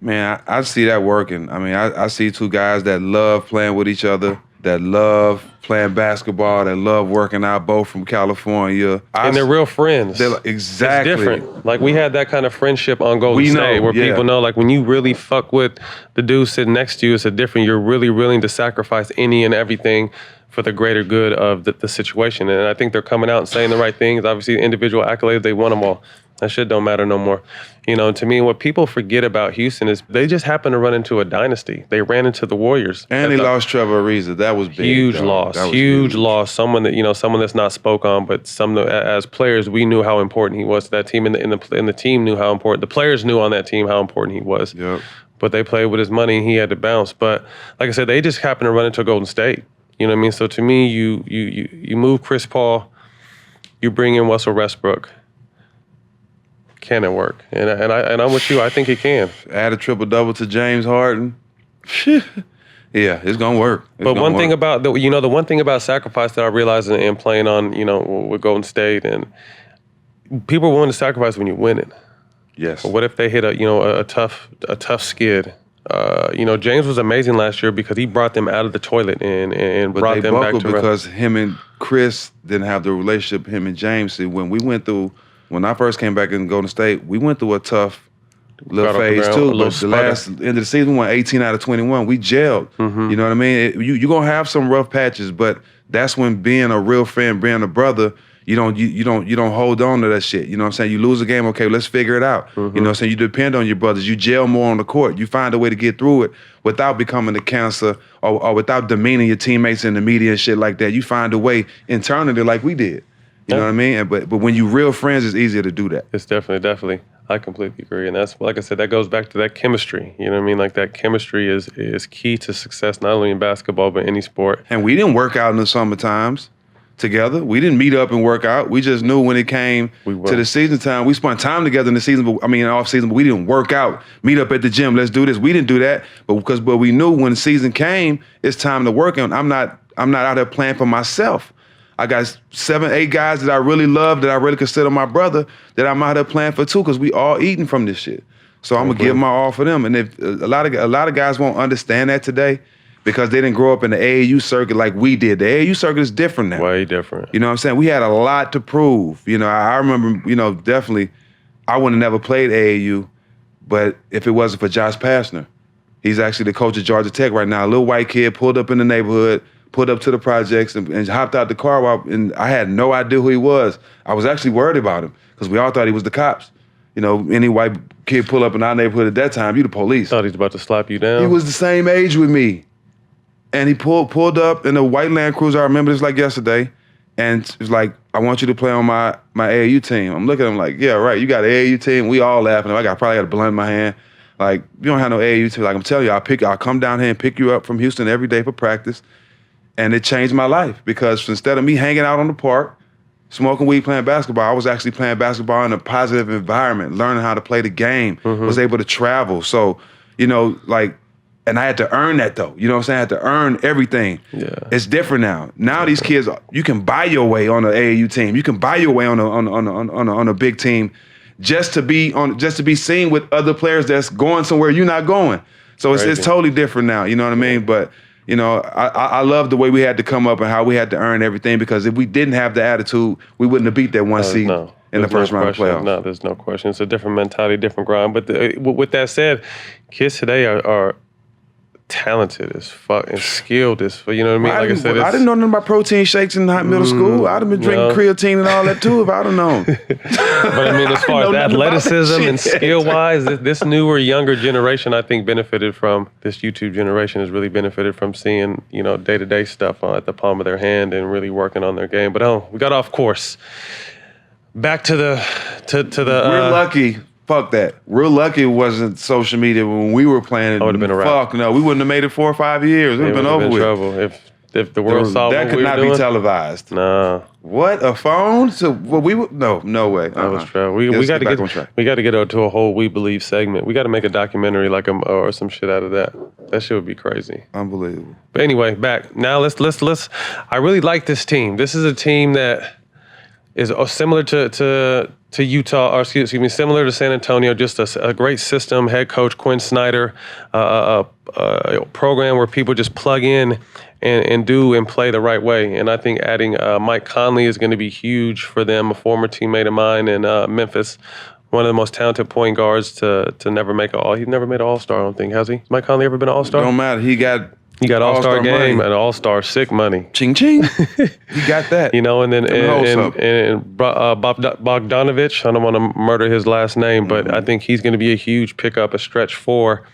Speaker 2: Man, I see that working. I mean, I see two guys that love playing with each other, that love playing basketball, that love working out, both from California.
Speaker 1: And they're real friends.
Speaker 2: Exactly.
Speaker 1: It's different. Like, we had that kind of friendship on Golden State where people know, like, when you really fuck with the dude sitting next to you, it's a different, you're really willing to sacrifice any and everything for the greater good of the situation. And I think they're coming out and saying the right things. Obviously, the individual accolades, they won them all. That shit don't matter no more. To me, what people forget about Houston is they just happened to run into a dynasty. They ran into the Warriors.
Speaker 2: And they lost Trevor Ariza. That was big.
Speaker 1: Huge loss. Someone that's not spoke on, but as players, we knew how important he was to that team, and the team knew how important. The players knew on that team how important he was.
Speaker 2: Yep.
Speaker 1: But they played with his money, and he had to bounce. But like I said, they just happened to run into Golden State. You know what I mean? So to me, you move Chris Paul, you bring in Russell Westbrook. Can it work? And I'm with you. I think it can.
Speaker 2: Add a triple-double to James Harden. Yeah, it's gonna work.
Speaker 1: But one thing about the one thing about sacrifice that I realized in playing on with Golden State, and people are willing to sacrifice when you win it.
Speaker 2: Yes.
Speaker 1: But what if they hit a tough skid? James was amazing last year because he brought them out of the toilet and brought them back to
Speaker 2: because him and Chris didn't have the relationship. Him and James. See, when I first came back in Golden State, we went through a tough little phase too. But the last end of the season, we won 18 out of 21. We gelled. You know what I mean? You're gonna have some rough patches, but that's when being a real friend, being a brother, you don't hold on to that shit. You know what I'm saying? You lose a game, okay, let's figure it out. You know what I'm saying? You depend on your brothers. You gel more on the court. You find a way to get through it without becoming a cancer or without demeaning your teammates in the media and shit like that. You find a way internally like we did. You know what I mean? But when you real friends, it's easier to do that.
Speaker 1: It's definitely. I completely agree. And that's, like I said, that goes back to that chemistry. You know what I mean? Like, that chemistry is key to success, not only in basketball, but any sport.
Speaker 2: And we didn't work out in the summer times together. We didn't meet up and work out. We just knew when it came to the season time. We spent time together in the season, off season, but we didn't work out, meet up at the gym, let's do this. We didn't do that. But we knew when the season came, it's time to work. And I'm not out there playing for myself. I got 7, 8 guys that I really love, that I really consider my brother, that I'm out here playing for too, because we all eating from this shit. So I'm gonna give my all for them. And if a lot of guys won't understand that today because they didn't grow up in the AAU circuit like we did. The AAU circuit is different now.
Speaker 1: Way different.
Speaker 2: You know what I'm saying? We had a lot to prove. You know, I remember, you know, definitely, I would have never played AAU, but if it wasn't for Josh Pastner, he's actually the coach of Georgia Tech right now. A little white kid pulled up in the neighborhood, pulled up to the projects and hopped out the car, and I had no idea who he was. I was actually worried about him because we all thought he was the cops. You know, any white kid pull up in our neighborhood at that time, you the police.
Speaker 1: Thought he was about to slap you down.
Speaker 2: He was the same age with me. And he pulled up in a white Land Cruiser. I remember this like yesterday. And it was like, I want you to play on my AAU team. I'm looking at him like, yeah, right, you got an AAU team. We all laughing. I probably got a blunt in my hand. Like, you don't have no AAU team. Like, I'm telling you, I'll come down here and pick you up from Houston every day for practice. And it changed my life because instead of me hanging out on the park, smoking weed, playing basketball, I was actually playing basketball in a positive environment, learning how to play the game, was able to travel. So, you know, like, and I had to earn that though. You know what I'm saying? I had to earn everything.
Speaker 1: Yeah.
Speaker 2: It's different now. Now these kids, you can buy your way on an AAU team. You can buy your way on a big team just to be seen with other players that's going somewhere you're not going. So it's totally different now. You know what I mean? But you know, I love the way we had to come up and how we had to earn everything, because if we didn't have the attitude, we wouldn't have beat that one seed in the first round of playoffs.
Speaker 1: No, there's no question. It's a different mentality, different grind. But with that said, kids today are talented as fuck and skilled as fuck. You know what I mean?
Speaker 2: Well,
Speaker 1: like I said,
Speaker 2: I didn't know nothing about protein shakes in middle school. I'd have been drinking creatine and all that too if I'd have known.
Speaker 1: But I mean, as far as athleticism and skill-wise, this newer, younger generation, I think, benefited from, this YouTube generation has really benefited from seeing, you know, day-to-day stuff at the palm of their hand and really working on their game. But we got off course. Back to the
Speaker 2: We're lucky. Fuck that. Real lucky it wasn't social media when we were playing.
Speaker 1: I would have been a wrap.
Speaker 2: Fuck no, we wouldn't have made it 4 or 5 years. It would have been over with.
Speaker 1: Trouble. If the world saw
Speaker 2: that
Speaker 1: what
Speaker 2: could
Speaker 1: we
Speaker 2: not
Speaker 1: were doing,
Speaker 2: be televised.
Speaker 1: Nah.
Speaker 2: What, a phone? So what we would no way.
Speaker 1: That was trouble. We got to get to a whole We Believe segment. We got to make a documentary like or some shit out of that. That shit would be crazy.
Speaker 2: Unbelievable.
Speaker 1: But anyway, back now. Let's. I really like this team. This is a team that is similar to Utah, or excuse me, similar to San Antonio, just a great system, head coach Quinn Snyder, a program where people just plug in and do and play the right way. And I think adding Mike Conley is going to be huge for them, a former teammate of mine in Memphis, one of the most talented point guards to never make he's never made an All-Star, I don't think, has he? Has Mike Conley ever been an All-Star?
Speaker 2: Don't matter, he got
Speaker 1: All-Star game
Speaker 2: money.
Speaker 1: and All-Star sick money.
Speaker 2: Ching ching. He got that.
Speaker 1: You know, and then Bogdanovich, I don't want to murder his last name, but I think he's going to be a huge pickup, a stretch four.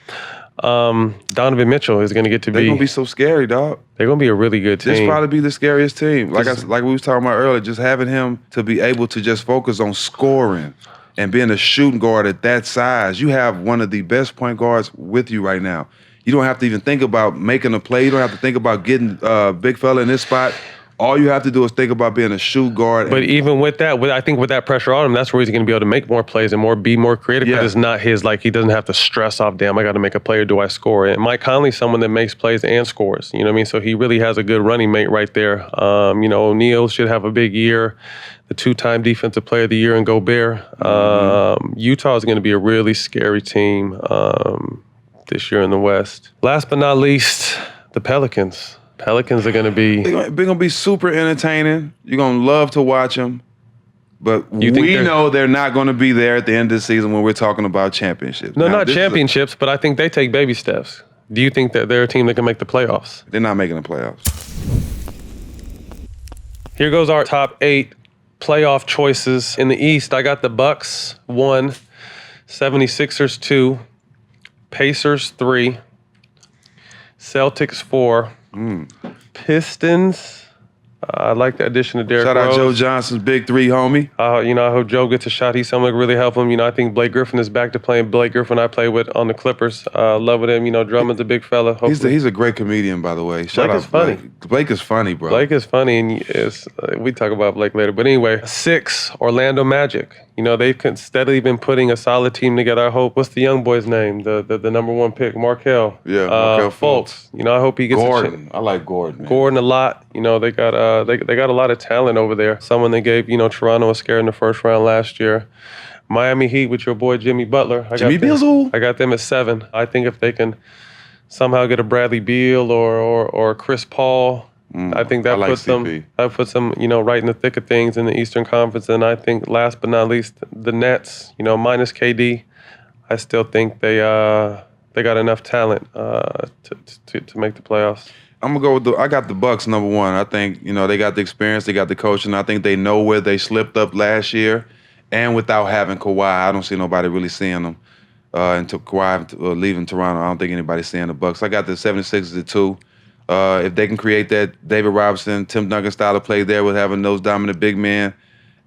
Speaker 1: Donovan Mitchell is going to get to be.
Speaker 2: They're going to be so scary, dog.
Speaker 1: They're going to be a really good team.
Speaker 2: This probably be the scariest team. Like we was talking about earlier, just having him to be able to just focus on scoring and being a shooting guard at that size. You have one of the best point guards with you right now. You don't have to even think about making a play. You don't have to think about getting big fella in this spot. All you have to do is think about being a shoot guard.
Speaker 1: But even with that, I think with that pressure on him, that's where he's going to be able to make more plays and be more creative. Because it's not his, like, he doesn't have to stress off, damn, I got to make a play or do I score? And Mike Conley's someone that makes plays and scores. You know what I mean? So he really has a good running mate right there. You know, O'Neal should have a big year. The 2-time Defensive Player of the Year in Gobert. Utah is going to be a really scary team this year in the West. Last but not least, the Pelicans. Pelicans are going to be...
Speaker 2: They're going to be super entertaining. You're going to love to watch them. But we know they're not going to be there at the end of the season when we're talking about championships.
Speaker 1: No, not championships, but I think they take baby steps. Do you think that they're a team that can make the playoffs?
Speaker 2: They're not making the playoffs.
Speaker 1: Here goes our top 8 playoff choices. In the East, I got the Bucks 1, 76ers 2, Pacers 3, Celtics 4, Pistons. I like the addition of Derrick Rose.
Speaker 2: Shout out Joe Johnson's big 3, homie.
Speaker 1: You know, I hope Joe gets a shot. He's someone that can really help him. You know, I think Blake Griffin is back to playing. Blake Griffin I play with on the Clippers. Love with him. You know, Drummond's a big fella.
Speaker 2: He's a great comedian, by the way. Shout out
Speaker 1: funny.
Speaker 2: Blake is funny, bro.
Speaker 1: Blake is funny, and we talk about Blake later. But anyway, 6, Orlando Magic. You know, they've steadily been putting a solid team together. I hope. What's the young boy's name? The number 1 pick, Markelle.
Speaker 2: Yeah, Markelle Fultz.
Speaker 1: You know, I hope he gets
Speaker 2: Gordon. I like Gordon. Man.
Speaker 1: Gordon a lot. You know, they got they got a lot of talent over there. Someone that gave Toronto a scare in the first round last year. Miami Heat with your boy Jimmy Butler.
Speaker 2: Jimmy Bizzle.
Speaker 1: I got them at 7. I think if they can somehow get a Bradley Beal or Chris Paul. I think that puts them, right in the thick of things in the Eastern Conference. And I think last but not least, the Nets, minus KD, I still think they got enough talent to make the playoffs.
Speaker 2: I'm gonna go with I got the Bucks number 1. I think, they got the experience, they got the coaching. I think they know where they slipped up last year. And without having Kawhi, I don't see nobody really seeing them. Until Kawhi leaving Toronto, I don't think anybody's seeing the Bucks. I got the 76ers at 2. If they can create that David Robinson, Tim Duncan style of play there with having those dominant big men,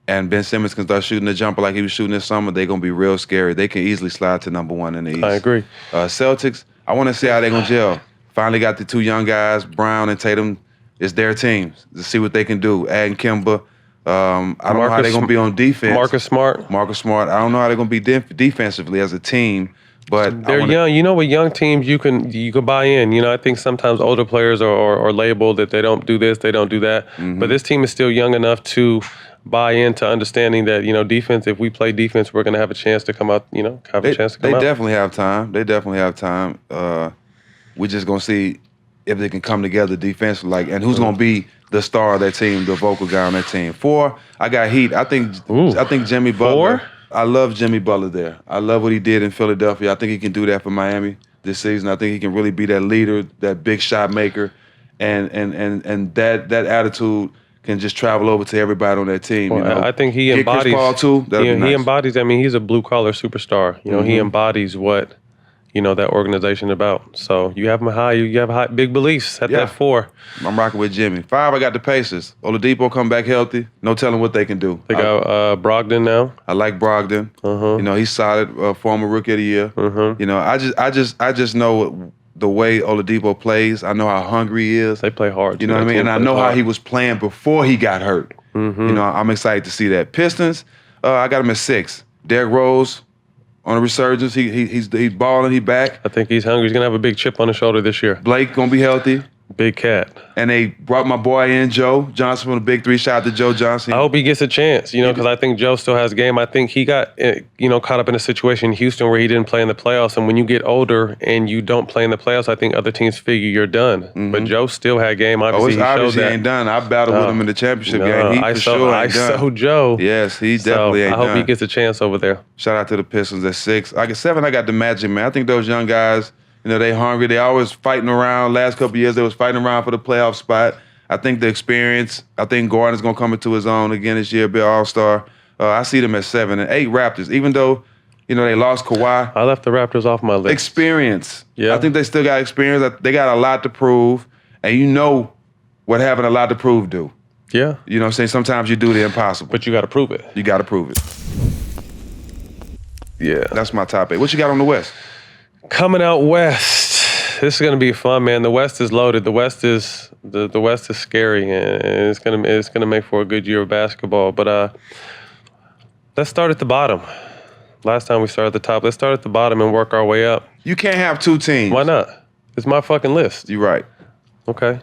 Speaker 2: and Ben Simmons can start shooting the jumper like he was shooting this summer, they're going to be real scary. They can easily slide to number 1 in the East.
Speaker 1: I agree.
Speaker 2: Celtics, I want to see how they're going to gel. Finally got the 2 young guys, Brown and Tatum. It's their teams to see what they can do. Adding Kemba. I don't know how they're going to be on defense.
Speaker 1: Marcus Smart.
Speaker 2: I don't know how they're going to be defensively as a team. But
Speaker 1: they're young. You know, with young teams, you can buy in. I think sometimes older players are labeled that they don't do this, they don't do that. Mm-hmm. But this team is still young enough to buy into understanding that defense. If we play defense, we're going to have a chance to come out. They
Speaker 2: definitely have time. They definitely have time. We're just going to see if they can come together defensively. And who's going to be the star of that team, the vocal guy on that team. 4, I got Heat. I think Jimmy Butler.
Speaker 1: 4?
Speaker 2: I love Jimmy Butler there. I love what he did in Philadelphia. I think he can do that for Miami this season. I think he can really be that leader, that big shot maker, and that attitude can just travel over to everybody on that team.
Speaker 1: Well, I think he embodies.
Speaker 2: Chris Paul too.
Speaker 1: He embodies. I mean, he's a blue collar superstar. He embodies what that organization about. So you have him high. You have high, big beliefs at that 4.
Speaker 2: I'm rocking with Jimmy. 5, I got the Pacers. Oladipo come back healthy. No telling what they can do.
Speaker 1: They got Brogdon now.
Speaker 2: I like Brogdon. He's solid. Former Rookie of the Year. I just know the way Oladipo plays. I know how hungry he is.
Speaker 1: They play hard.
Speaker 2: You know what I mean? And I know how he was playing before he got hurt. I'm excited to see that. Pistons, I got him at 6. Derrick Rose. On a resurgence, he's balling, he back.
Speaker 1: I think he's hungry. He's gonna have a big chip on his shoulder this year.
Speaker 2: Blake gonna be healthy.
Speaker 1: Big cat.
Speaker 2: And they brought my boy in, Joe Johnson, from the Big 3. Shout out to Joe Johnson.
Speaker 1: I hope he gets a chance, because I think Joe still has game. I think he got, caught up in a situation in Houston where he didn't play in the playoffs. And when you get older and you don't play in the playoffs, I think other teams figure you're done. Mm-hmm. But Joe still had game. Obviously,
Speaker 2: he obviously ain't done. I battled with him in the championship game. He for sure ain't done.
Speaker 1: So Joe.
Speaker 2: Yes, he definitely ain't done.
Speaker 1: I hope he gets a chance over there.
Speaker 2: Shout out to the Pistons at 6. I got 7, I got the Magic, man. I think those young guys, they hungry. They always fighting around. Last couple of years, they was fighting around for the playoff spot. I think the experience. I think Gordon's going to come into his own again this year, be an all-star. I see them at 7. And 8, Raptors. Even though, they lost Kawhi.
Speaker 1: I left the Raptors off my list.
Speaker 2: Experience.
Speaker 1: Yeah.
Speaker 2: I think they still got experience. They got a lot to prove. And what having a lot to prove do.
Speaker 1: Yeah.
Speaker 2: You know what I'm saying? Sometimes you do the impossible.
Speaker 1: But you got to prove it.
Speaker 2: You got to prove it.
Speaker 1: Yeah.
Speaker 2: That's my top 8. What you got on the West?
Speaker 1: Coming out West, this is gonna be fun, man. The West is loaded. The West is scary, and it's gonna make for a good year of basketball. But let's start at the bottom. Last time we started at the top. Let's start at the bottom and work our way up.
Speaker 2: You can't have 2 teams.
Speaker 1: Why not? It's my fucking list.
Speaker 2: You're right.
Speaker 1: Okay.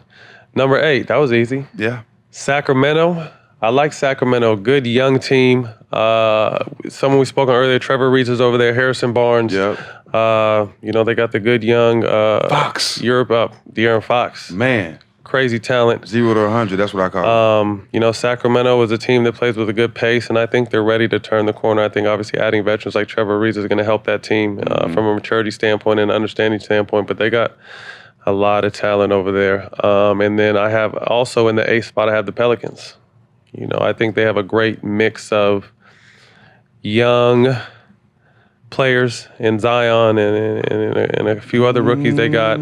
Speaker 1: Number 8. That was easy.
Speaker 2: Yeah.
Speaker 1: Sacramento. I like Sacramento. Good young team. Someone we spoke on earlier, Trevor Reeves is over there. Harrison Barnes.
Speaker 2: Yep.
Speaker 1: They got the good young
Speaker 2: Fox.
Speaker 1: De'Aaron Fox.
Speaker 2: Man.
Speaker 1: Crazy talent.
Speaker 2: 0 to 100. That's what I call it.
Speaker 1: Sacramento is a team that plays with a good pace, and I think they're ready to turn the corner. I think obviously adding veterans like Trevor Reeves is going to help that team from a maturity standpoint and understanding standpoint. But they got a lot of talent over there. And then I have also in the 8th spot, I have the Pelicans. I think they have a great mix of young players in Zion and a few other rookies. They got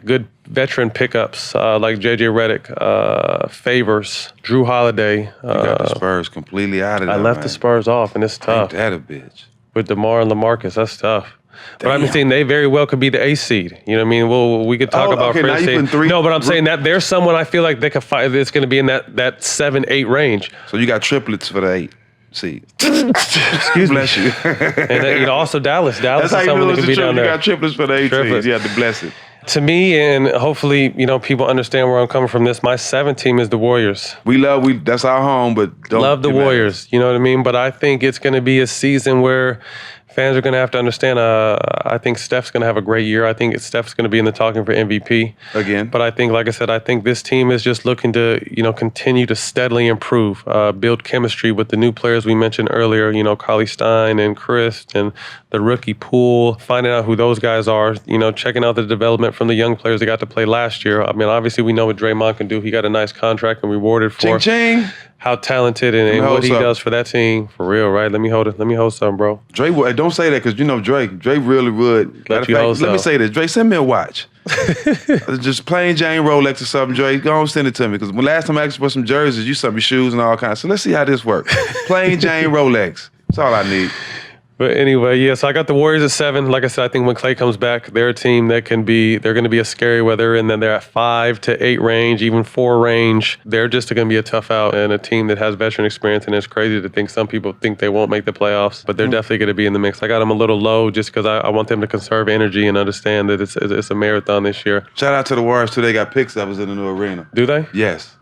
Speaker 1: good veteran pickups like J.J. Redick, Favors, Drew Holiday.
Speaker 2: You got the Spurs completely out of there.
Speaker 1: I left the Spurs off, and it's tough.
Speaker 2: Ain't that a bitch?
Speaker 1: With DeMar and LaMarcus, that's tough. But I'm saying they very well could be the 8th seed. You know what I mean? Well, we could talk about
Speaker 2: now you putting 3.
Speaker 1: No, but I'm saying that there's someone I feel like they could fight that's going to be in that 7-8 range.
Speaker 2: So you got triplets for the 8. seed.
Speaker 1: Excuse me.
Speaker 2: Bless you.
Speaker 1: And also Dallas. Dallas
Speaker 2: That's
Speaker 1: is
Speaker 2: how you
Speaker 1: someone
Speaker 2: know
Speaker 1: that
Speaker 2: it's
Speaker 1: could
Speaker 2: a
Speaker 1: be down
Speaker 2: triplets. You
Speaker 1: there.
Speaker 2: got triplets for the 18.
Speaker 1: Triplets.
Speaker 2: You have to bless it.
Speaker 1: To me, and hopefully, people understand where I'm coming from this, my 7th team is the Warriors.
Speaker 2: That's our home, but don't
Speaker 1: Love the Warriors, you know what I mean? But I think it's going to be a season where fans are going to have to understand, I think Steph's going to have a great year. I think Steph's going to be in the talking for MVP.
Speaker 2: Again.
Speaker 1: But I think, like I said, I think this team is just looking to, continue to steadily improve, build chemistry with the new players we mentioned earlier, Carly Stein and Chris and the rookie pool, finding out who those guys are, checking out the development from the young players that got to play last year. I mean, obviously we know what Draymond can do. He got a nice contract and rewarded for
Speaker 2: Ching.
Speaker 1: how talented and what he does for that team. For real, right? Let me hold something, bro.
Speaker 2: Dre, don't say that because Dre really would.
Speaker 1: Let me
Speaker 2: say this. Dre, send me a watch. Just plain Jane Rolex or something, Dre. Go on, send it to me. Because when last time I asked for some jerseys, you sent me shoes and all kinds. So let's see how this works. Plain Jane Rolex. That's all I need.
Speaker 1: But anyway, yeah, so I got the Warriors at 7. Like I said, I think when Klay comes back, they're a team that they're going to be a scary weather, and then they're at 5 to 8 range, even 4 range. They're just going to be a tough out and a team that has veteran experience, and it's crazy to think some people think they won't make the playoffs, but they're definitely going to be in the mix. I got them a little low just because I want them to conserve energy and understand that it's a marathon this year.
Speaker 2: Shout out to the Warriors, too. They got picks that was in the new arena.
Speaker 1: Do they?
Speaker 2: Yes.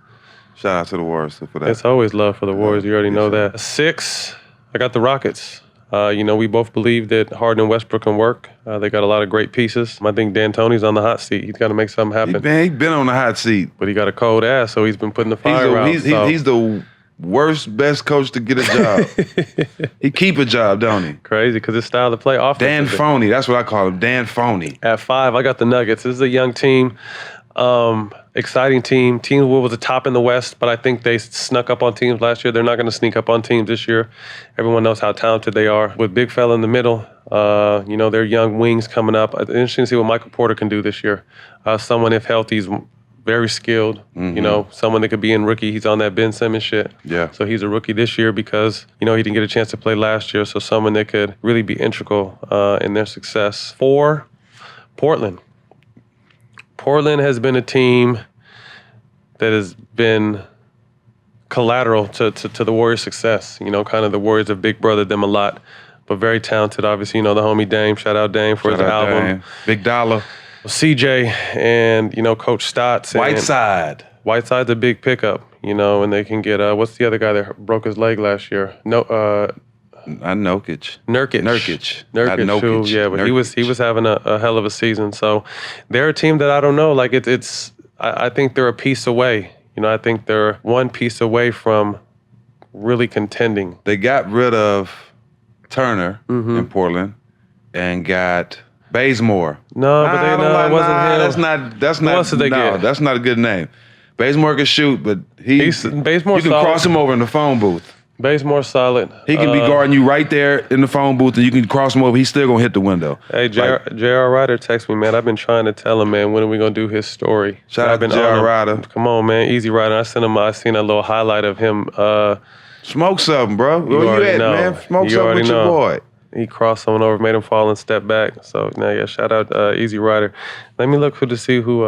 Speaker 2: Shout out to the Warriors for that.
Speaker 1: It's always love for the Warriors. You already know that. 6, I got the Rockets. We both believe that Harden and Westbrook can work. They got a lot of great pieces. I think D'Antoni's on the hot seat. He's got to make something happen.
Speaker 2: He's been on the hot seat.
Speaker 1: But he got a cold ass, so he's been putting the fire out.
Speaker 2: He's the worst, best coach to get a job. He keep a job, don't he?
Speaker 1: Crazy, because his style to play offense.
Speaker 2: Dan Phoney, that's what I call him, Dan Phoney.
Speaker 1: At 5, I got the Nuggets. This is a young team. Exciting team. Team was the top in the West, but I think they snuck up on teams last year. They're not going to sneak up on teams this year. Everyone knows how talented they are. With big fella in the middle, their young wings coming up. It's interesting to see what Michael Porter can do this year. Someone, if healthy, is very skilled. Someone that could be in rookie. He's on that Ben Simmons shit.
Speaker 2: Yeah.
Speaker 1: So he's a rookie this year because, he didn't get a chance to play last year. So someone that could really be integral in their success. 4, Portland. Portland has been a team that has been collateral to the Warriors' success. Kind of the Warriors have big brothered them a lot, but very talented. Obviously, the homie Dame. Shout out Dame for his album.
Speaker 2: Dame. Big dollar.
Speaker 1: CJ and, Coach Stotts.
Speaker 2: Whiteside.
Speaker 1: Whiteside's a big pickup, and they can get, what's the other guy that broke his leg last year?
Speaker 2: Not Nurkic.
Speaker 1: Nurkic.
Speaker 2: Not
Speaker 1: Who,
Speaker 2: Nurkic.
Speaker 1: yeah, but
Speaker 2: Nurkic.
Speaker 1: he was having a hell of a season. So they're a team that I don't know. Like I think they're a piece away. I think they're one piece away from really contending.
Speaker 2: They got rid of Turner in Portland and got Bazemore.
Speaker 1: No, but it wasn't him.
Speaker 2: That's not.
Speaker 1: Who else did they get?
Speaker 2: That's not a good name. Bazemore can shoot, but
Speaker 1: Bazemore
Speaker 2: you can
Speaker 1: solid.
Speaker 2: cross him over in the phone booth.
Speaker 1: Bazemore's solid.
Speaker 2: He can be guarding you right there in the phone booth, and you can cross him over. He's still gonna hit the window.
Speaker 1: Hey, J.R. Ryder texted me, man. I've been trying to tell him, man, when are we gonna do his story?
Speaker 2: Shout out to J.R. Ryder.
Speaker 1: Come on, man. Easy Ryder. I seen a little highlight of him.
Speaker 2: Smoke something, bro. Where you at, man? Smoke something with your boy.
Speaker 1: He crossed someone over, made him fall and step back. So, shout out Easy Rider. Let me look to see who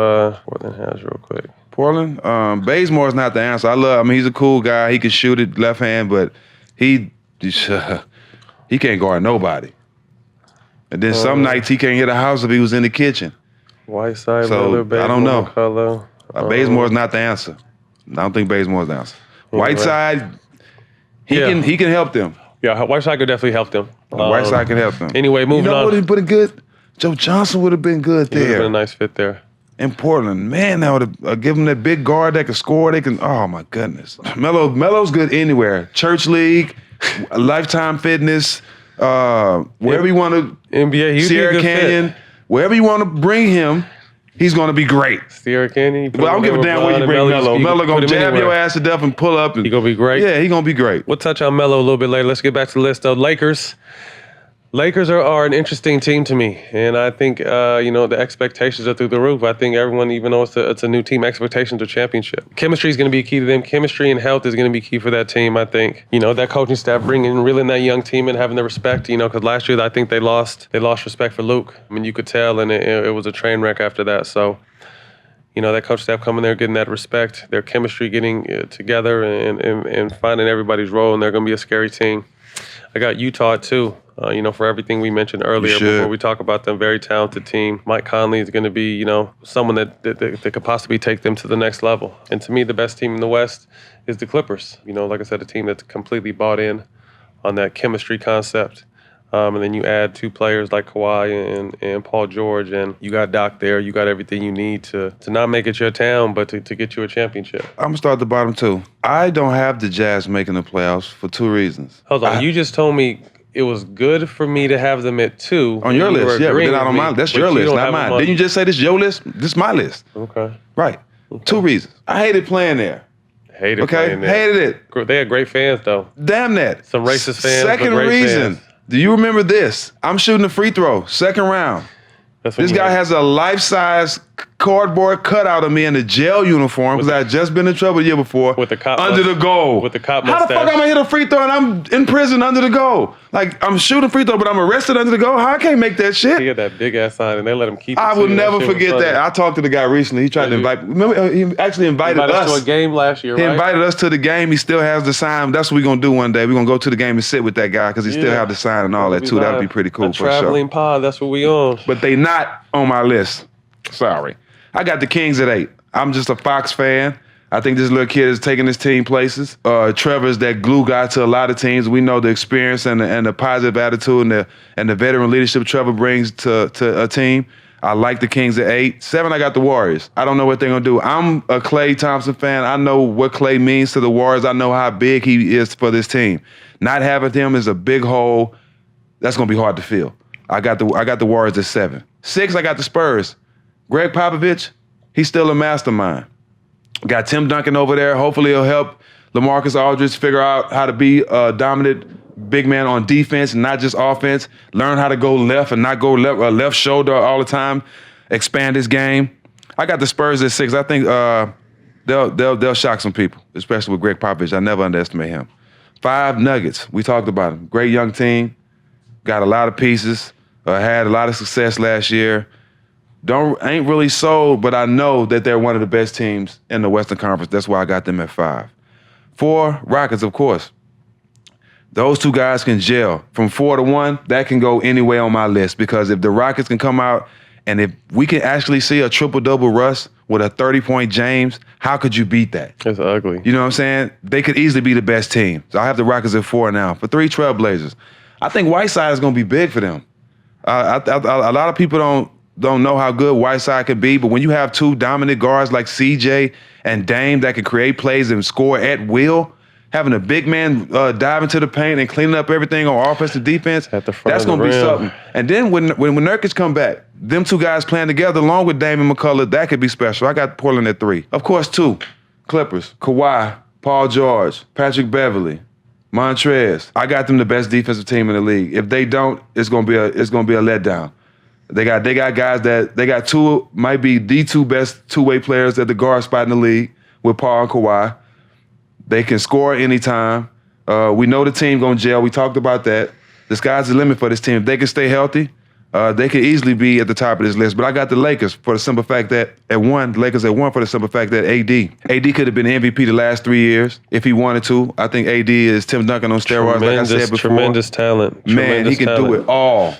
Speaker 1: Portland has real quick.
Speaker 2: Portland? Bazemore's not the answer. He's a cool guy. He can shoot it left hand, but he can't guard nobody. And then some nights he can't hit a house if he was in the kitchen.
Speaker 1: Whiteside,
Speaker 2: so,
Speaker 1: Miller, Bazemore,
Speaker 2: I don't know.
Speaker 1: McCullough.
Speaker 2: Bazemore's not the answer. I don't think Bazemore's the answer. Whiteside, he can help them.
Speaker 1: Yeah, Whiteside could definitely help them.
Speaker 2: Whiteside can help them.
Speaker 1: Anyway, moving on.
Speaker 2: Would have been good? Joe Johnson would have been good there.
Speaker 1: He would have been a nice fit there.
Speaker 2: In Portland, man, that would have given them that big guard that can score. Oh my goodness, Melo's good anywhere. Church league, Lifetime Fitness, wherever you want to.
Speaker 1: NBA,
Speaker 2: Sierra Canyon, wherever you want to bring him, he's going to be great.
Speaker 1: Sierra Canyon.
Speaker 2: Well, I don't give a damn where you bring Melo. Melo gonna jab your ass to death and pull up.
Speaker 1: He gonna be great.
Speaker 2: Yeah, he gonna be great.
Speaker 1: We'll touch on Melo a little bit later. Let's get back to the list of Lakers. Lakers are an interesting team to me, and I think the expectations are through the roof. I think everyone, even though it's a new team, expectations are championship. Chemistry is going to be key to them. Chemistry and health is going to be key for that team. I think that coaching staff reeling that young team and having the respect. Because last year I think they lost respect for Luke. I mean, you could tell, and it was a train wreck after that. So. that coach staff coming there, getting that respect, their chemistry getting together and finding everybody's role, and they're going to be a scary team. I got Utah too, for everything we mentioned earlier before we talk about them. Very talented team. Mike Conley is going to be, someone that could possibly take them to the next level. And to me, the best team in the West is the Clippers. Like I said, a team that's completely bought in on that chemistry concept. And then you add two players like Kawhi and Paul George, and you got Doc there. You got everything you need to not make it your town, but to get you a championship.
Speaker 2: I'm going to start at the bottom, too. I don't have the Jazz making the playoffs for two reasons.
Speaker 1: Hold on. You just told me it was good for me to have them at 2.
Speaker 2: On your list, yeah, but they're not on my list. That's your list, not mine. Didn't you just say this is your list? This is my list.
Speaker 1: Okay.
Speaker 2: Right. Okay. Two reasons. I hated playing there.
Speaker 1: Hated playing there.
Speaker 2: Hated it.
Speaker 1: They had great fans, though.
Speaker 2: Damn that.
Speaker 1: Some racist fans,
Speaker 2: Second
Speaker 1: but great
Speaker 2: reason.
Speaker 1: Fans.
Speaker 2: Do you remember this? I'm shooting a free throw, second round. This guy has a life-size cardboard cutout of me in a jail uniform because I had just been in trouble the year before.
Speaker 1: With the cop
Speaker 2: under the goal.
Speaker 1: With the cop
Speaker 2: How
Speaker 1: mustache.
Speaker 2: the fuck am I hit a free throw and I'm in prison under the goal? Like, I'm shooting free throw, but I'm arrested under the goal? How I can't make that shit?
Speaker 1: He had that big-ass sign, and they let him keep it.
Speaker 2: I will never forget that. I talked to the guy recently. He tried to invite... Remember, he actually invited us
Speaker 1: to a game last year, right?
Speaker 2: He invited us to the game. He still has the sign. That's what we're going to do one day. We're going to go to the game and sit with that guy because he still have the sign and all that, too. That would be pretty cool for sure.
Speaker 1: Traveling pod, that's what we on.
Speaker 2: But they not on my list. Sorry. I got the Kings at 8. I'm just a Fox fan. I think this little kid is taking his team places. Trevor's that glue guy to a lot of teams. We know the experience and the positive attitude and the veteran leadership Trevor brings to a team. I like the Kings at 8. 7, I got the Warriors. I don't know what they're going to do. I'm a Klay Thompson fan. I know what Klay means to the Warriors. I know how big he is for this team. Not having him is a big hole. That's going to be hard to fill. I got the Warriors at 7. 6, I got the Spurs. Greg Popovich, he's still a mastermind. Got Tim Duncan over there. Hopefully he'll help LaMarcus Aldridge figure out how to be a dominant big man on defense and not just offense. Learn how to go left and not go left shoulder all the time. Expand his game. I got the Spurs at 6. I think they'll shock some people, especially with Greg Popovich. I never underestimate him. 5, Nuggets. We talked about him. Great young team. Got a lot of pieces. Had a lot of success last year. Ain't really sold, but I know that they're one of the best teams in the Western Conference. That's why I got them at 5. 4, Rockets, of course. Those two guys can gel. From 4 to 1, that can go anywhere on my list because if the Rockets can come out and if we can actually see a triple-double Russ with a 30-point James, how could you beat that?
Speaker 1: It's ugly.
Speaker 2: You know what I'm saying? They could easily be the best team. So I have the Rockets at 4 now. For 3, Trailblazers. I think Whiteside is going to be big for them. A lot of people don't know how good Whiteside can be, but when you have two dominant guards like CJ and Dame that can create plays and score at will, having a big man dive into the paint and cleaning up everything on offense and defense, that's going to be something. And then when Nurkic come back, them two guys playing together along with Dame and McCullough, that could be special. I got Portland at 3. Of course, 2, Clippers, Kawhi, Paul George, Patrick Beverley, Montrez. I got them the best defensive team in the league. If they don't, it's gonna be a letdown. They got guys that they got might be the 2 best two-way players at the guard spot in the league with Paul and Kawhi. They can score anytime. We know the team gonna gel. We talked about that. The sky's the limit for this team. If they can stay healthy, they could easily be at the top of this list. But I got the Lakers for the simple fact that at 1, the Lakers at 1 for the simple fact that AD could have been MVP the last 3 years if he wanted to. I think AD is Tim Duncan on steroids, like I said before.
Speaker 1: Tremendous talent.
Speaker 2: Man, he can do it all.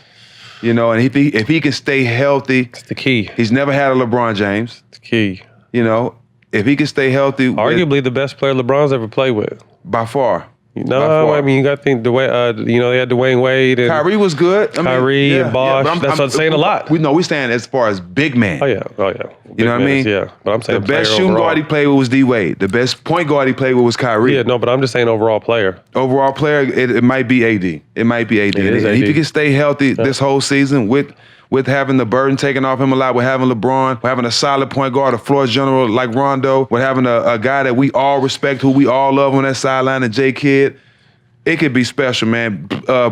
Speaker 2: You know, and if he can stay healthy.
Speaker 1: It's the key.
Speaker 2: He's never had a LeBron James.
Speaker 1: It's the key.
Speaker 2: You know, if he can stay healthy.
Speaker 1: Arguably the best player LeBron's ever played with.
Speaker 2: By far.
Speaker 1: No, I mean, you got to think, they had Dwayne Wade. And
Speaker 2: Kyrie was good.
Speaker 1: Kyrie and Bosh. That's what I'm saying a lot.
Speaker 2: We stand as far as big man.
Speaker 1: Oh, yeah.
Speaker 2: You know what I mean?
Speaker 1: Yeah. But I'm saying
Speaker 2: the best shooting guard he played with was D-Wade. The best point guard he played with was Kyrie.
Speaker 1: Yeah, no, but I'm just saying overall player.
Speaker 2: Overall player, it might be AD. It might be AD. And if he can stay healthy this whole season with having the burden taken off him a lot, with having LeBron, with having a solid point guard, a floor general like Rondo, with having a guy that we all respect, who we all love on that sideline, and J. Kidd, it could be special, man.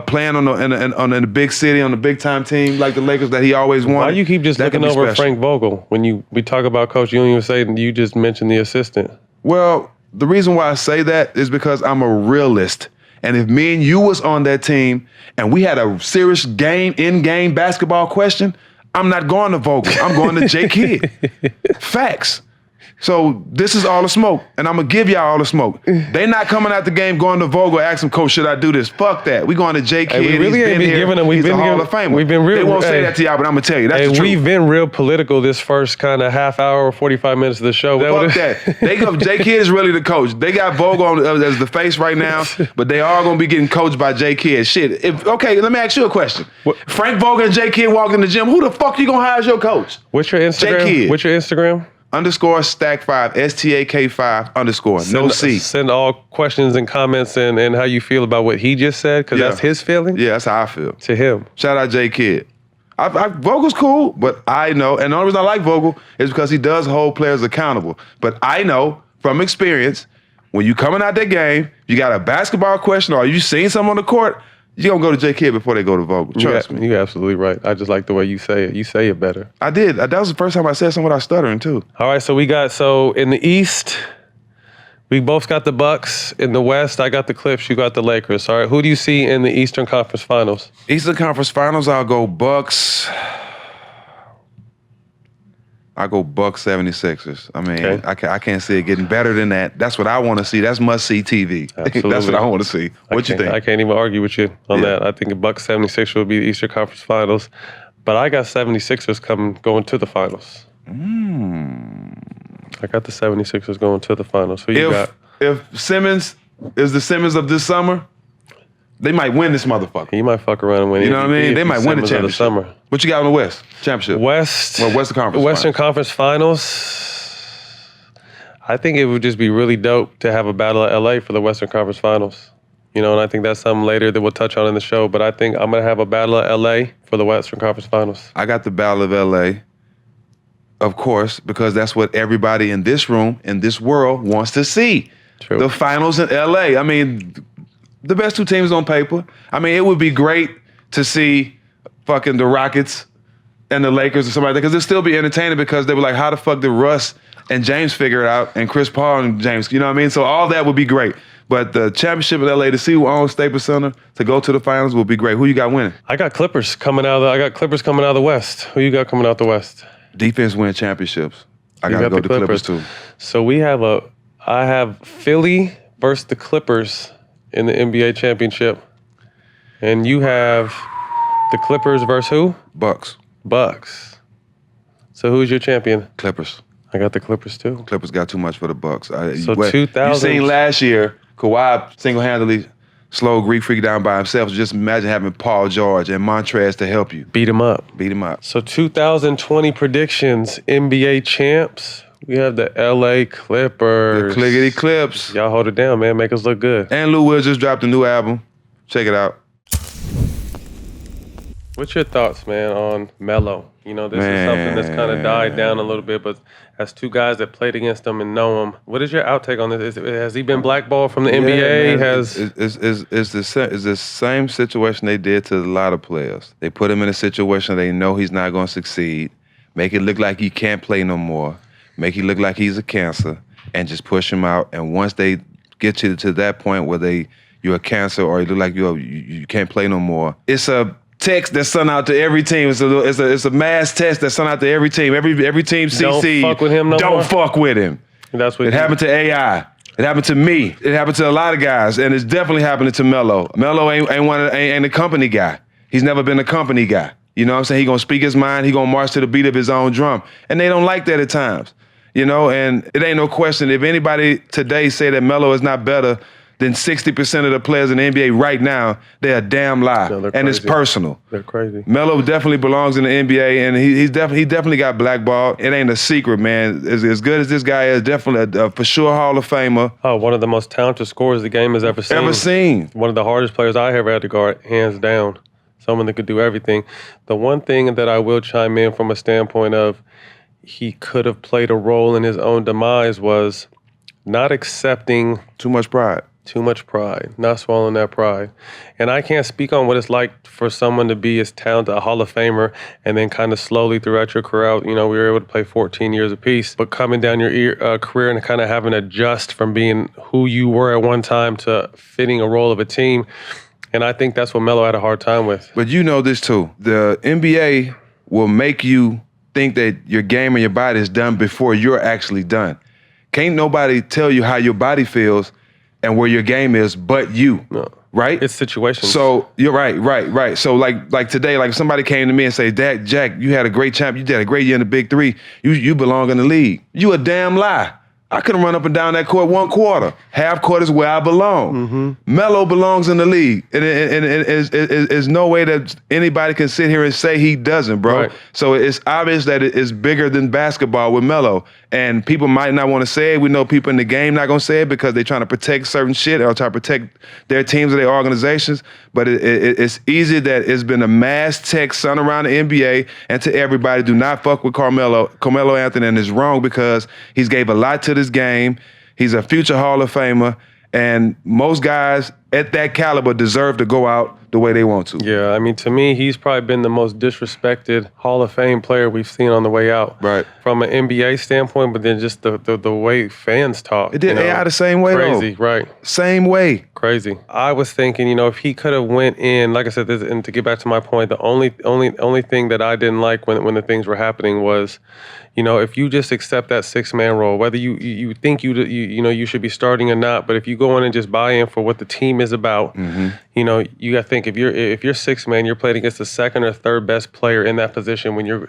Speaker 2: Playing in the big city, on a big-time team like the Lakers that he always wanted.
Speaker 1: Why you keep just looking over Frank Vogel? When we talk about coach, you don't even say, you just mentioned the assistant.
Speaker 2: Well, the reason why I say that is because I'm a realist. And if me and you was on that team and we had a serious in-game basketball question, I'm not going to Vogel. I'm going to J. Kidd. Facts. So this is all the smoke, and I'm gonna give y'all all the smoke. They not coming out the game going to Vogel, asking Coach, should I do this? Fuck that. We going to J. Kidd.
Speaker 1: Hey, we really ain't been giving them.
Speaker 2: He's a Hall of Famer.
Speaker 1: We've been real.
Speaker 2: They won't say that to y'all, but I'm gonna tell you that's the truth.
Speaker 1: We've been real political this first kind of half hour, 45 minutes of the show.
Speaker 2: Fuck that. They go. J. Kidd is really the coach. They got Vogel on, as the face right now, but they are gonna be getting coached by J. Kidd. Shit. Okay, let me ask you a question. Frank Vogel and J. Kidd walk in the gym. Who the fuck you gonna hire as your coach?
Speaker 1: What's your Instagram?
Speaker 2: J. Kidd.
Speaker 1: What's your Instagram?
Speaker 2: _stack5 STAK5 _ no C.
Speaker 1: Send all questions and comments and how you feel about what he just said, because that's his feeling.
Speaker 2: Yeah, that's how I feel.
Speaker 1: To him.
Speaker 2: Shout out J. Kidd. Vogel's cool, but I know, and the only reason I like Vogel is because he does hold players accountable. But I know from experience, when you coming out that game, you got a basketball question or you seen something on the court, you're going to go to J. Kidd before they go to Vogel. Trust me.
Speaker 1: You're absolutely right. I just like the way you say it. You say it better.
Speaker 2: I did. That was the first time I said something without stuttering, too.
Speaker 1: All right, so in the East, we both got the Bucks. In the West, I got the Clips, you got the Lakers. All right, who do you see in the Eastern Conference Finals?
Speaker 2: Eastern Conference Finals, I'll go Bucks. I go Bucks 76ers. I mean, okay. I can't see it getting better than that. That's what I want to see. That's must-see TV. That's what I want to see. What you think?
Speaker 1: I can't even argue with you on that. I think the Bucks 76ers will be the Eastern Conference Finals. But I got 76ers going to the finals. I got the 76ers going to the finals. Who you got?
Speaker 2: If Simmons is the Simmons of this summer, they might win this motherfucker.
Speaker 1: He might fuck around and win.
Speaker 2: You know what I mean? They might win the championship.
Speaker 1: Summer.
Speaker 2: What you got on the West? Championship.
Speaker 1: Western
Speaker 2: Conference.
Speaker 1: Conference Finals. I think it would just be really dope to have a battle of LA for the Western Conference Finals. You know, and I think that's something later that we'll touch on in the show. But I think I'm gonna have a battle of LA for the Western Conference Finals.
Speaker 2: I got the battle of LA, of course, because that's what everybody in this room, in this world, wants to see.
Speaker 1: True.
Speaker 2: The finals in LA. I mean, the best two teams on paper. I mean, it would be great to see fucking the Rockets and the Lakers or somebody like that, because it'd still be entertaining because they were like, how the fuck did Russ and James figure it out, and Chris Paul and James, you know what I mean? So all that would be great. But the championship in LA, to see who owns Staples Center, to go to the finals would be great. Who you got winning?
Speaker 1: I got Clippers coming out of the West. Who you got coming out the West?
Speaker 2: Defense win championships. I gotta go to the Clippers too.
Speaker 1: So I have Philly versus the Clippers in the NBA championship. And you have the Clippers versus who?
Speaker 2: Bucks.
Speaker 1: So who's your champion?
Speaker 2: Clippers.
Speaker 1: I got the Clippers too.
Speaker 2: Clippers got too much for the Bucks.
Speaker 1: So 2000.
Speaker 2: You seen last year, Kawhi single-handedly slowed Greek Freak down by himself. So just imagine having Paul George and Montrez to help you.
Speaker 1: Beat him up.
Speaker 2: So
Speaker 1: 2020 predictions, NBA champs. We have the LA Clippers.
Speaker 2: The Clickety Clips.
Speaker 1: Y'all hold it down, man. Make us look good.
Speaker 2: And Lou Will just dropped a new album. Check it out.
Speaker 1: What's your thoughts, man, on Melo? You know, this is something that's kind of died down a little bit, but as two guys that played against him and know him, what is your outtake on this? Has he been blackballed from the NBA?
Speaker 2: It's the same situation they did to a lot of players. They put him in a situation they know he's not going to succeed, make it look like he can't play no more, make it look like he's a cancer, and just push him out. And once they get you to that point where you're a cancer or you look like you can't play no more, it's a text that's sent out to every team. It's a mass text that's sent out to every team. Every team CC.
Speaker 1: Don't fuck with him no more.
Speaker 2: Don't fuck with him.
Speaker 1: That's what
Speaker 2: it happened to AI. It happened to me. It happened to a lot of guys, and it's definitely happening to Melo. Melo ain't a company guy. He's never been a company guy. You know what I'm saying? He gonna speak his mind. He gonna march to the beat of his own drum, and they don't like that at times. You know, and it ain't no question. If anybody today say that Melo is not better than 60% of the players in the NBA right now, they're a damn lie.
Speaker 1: No,
Speaker 2: and it's personal.
Speaker 1: They're crazy.
Speaker 2: Melo definitely belongs in the NBA, and he definitely got blackballed. It ain't a secret, man. As good as this guy is, definitely a for sure Hall of Famer.
Speaker 1: Oh, one of the most talented scorers the game has ever seen. One of the hardest players I ever had to guard, hands down. Someone that could do everything. The one thing that I will chime in from a standpoint of he could have played a role in his own demise was not accepting
Speaker 2: too much pride.
Speaker 1: Not swallowing that pride. And I can't speak on what it's like for someone to be as talented, a Hall of Famer, and then kind of slowly throughout your career, you know, we were able to play 14 years apiece, but coming down your career and kind of having to adjust from being who you were at one time to fitting a role of a team. And I think that's what Melo had a hard time with.
Speaker 2: But you know this too. The NBA will make you think that your game and your body is done before you're actually done. Can't nobody tell you how your body feels and where your game is but you.
Speaker 1: No.
Speaker 2: Right?
Speaker 1: It's situations.
Speaker 2: So you're right. So like today, like if somebody came to me and say, Jack, you had a great champ, you did a great year in the Big Three, you belong in the league. You a damn lie. I couldn't run up and down that court 1 quarter. Half court is where I belong.
Speaker 1: Mm-hmm.
Speaker 2: Melo belongs in the league. And there's no way that anybody can sit here and say he doesn't, bro.
Speaker 1: Right.
Speaker 2: So it's obvious that it is bigger than basketball with Melo. And people might not want to say it. We know people in the game not going to say it because they're trying to protect certain shit or try to protect their teams or their organizations. But it's easy that it's been a mass text sent around the NBA and to everybody, do not fuck with Carmelo Anthony, and it's wrong because he's gave a lot to this game. He's a future Hall of Famer, and most guys at that caliber deserve to go out the way they want to.
Speaker 1: Yeah, I mean, to me, he's probably been the most disrespected Hall of Fame player we've seen on the way out.
Speaker 2: Right.
Speaker 1: From an NBA standpoint, but then just the way fans talk.
Speaker 2: It did AI the same way,
Speaker 1: crazy,
Speaker 2: though.
Speaker 1: right.
Speaker 2: Same way.
Speaker 1: Crazy. I was thinking, if he could have went in, like I said, and to get back to my point, the only thing that I didn't like when the things were happening was, if you just accept that 6-man role, whether you think you should be starting or not, but if you go in and just buy in for what the team is about, you got to think if you're 6-man, you're playing against the second or third best player in that position when you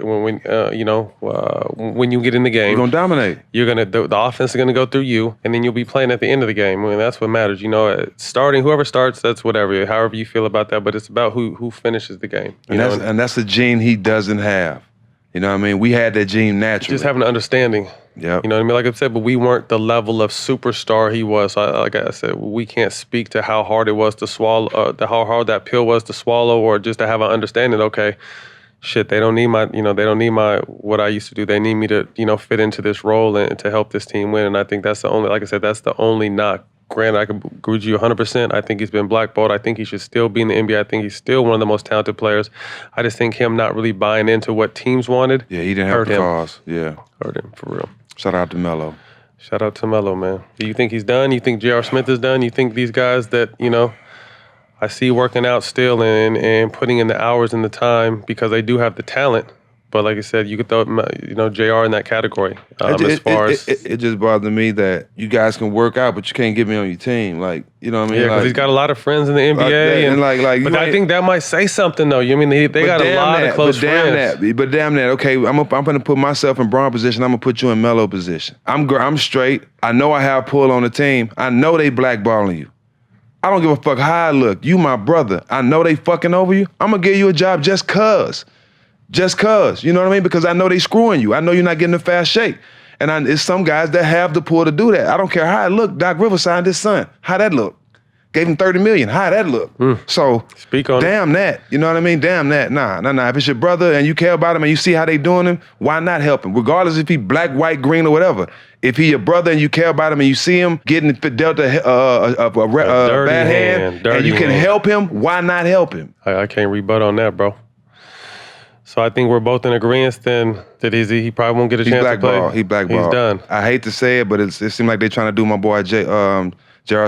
Speaker 1: get in the game.
Speaker 2: You're gonna dominate.
Speaker 1: The offense is gonna go through you, and then you'll be playing at the end of the game. I mean, that's what matters. Starting, whoever starts, that's whatever, however you feel about that. But it's about who finishes the game.
Speaker 2: And that's a gene he doesn't have. You know what I mean? We had that gene naturally.
Speaker 1: Just having an understanding.
Speaker 2: Yeah.
Speaker 1: You know what I mean? Like I said, but we weren't the level of superstar he was. Like I said, we can't speak to how hard it was to swallow, how hard that pill was to swallow, or just to have an understanding. Okay, shit, they don't need my what I used to do. They need me to fit into this role and to help this team win. And I think that's the only, like I said, that's the only knock. Granted, I could agree with you 100%. I think he's been blackballed. I think he should still be in the NBA. I think he's still one of the most talented players. I just think him not really buying into what teams wanted.
Speaker 2: Yeah, he didn't have the cause. Yeah.
Speaker 1: Hurt him, for real.
Speaker 2: Shout out to Melo.
Speaker 1: Shout out to Melo, man. Do you think he's done? You think J.R. Smith is done? You think these guys that, I see working out still and putting in the hours and the time because they do have the talent. But like I said, you could throw, JR in that category.
Speaker 2: It just bothered me that you guys can work out, but you can't get me on your team. Like, you know what I mean?
Speaker 1: Yeah, because he's got a lot of friends in the NBA. But I think that might say something, though. I mean, they got a lot of close friends.
Speaker 2: But damn that. Okay, I'm going to put myself in Braun position. I'm going to put you in Melo position. I'm straight. I know I have pull on the team. I know they blackballing you. I don't give a fuck how I look. You my brother. I know they fucking over you. I'm going to give you a job just cuz. Just cuz, you know what I mean? Because I know they screwing you. I know you're not getting in fast shape. And it's some guys that have the pull to do that. I don't care how it look. Doc Rivers signed his son. How that look? Gave him $30 million. How that look? So,
Speaker 1: speak on
Speaker 2: damn
Speaker 1: it.
Speaker 2: That. You know what I mean? Damn that. Nah. If it's your brother and you care about him and you see how they doing him, why not help him? Regardless if he black, white, green, or whatever. If he your brother and you care about him and you see him getting dealt a bad hand and you can help him, why not help him?
Speaker 1: I can't rebut on that, bro. So I think we're both in agreement then that he probably won't get a chance to play.
Speaker 2: He blackballed.
Speaker 1: He's done.
Speaker 2: I hate to say it, but it seems like they're trying to do my boy J.R.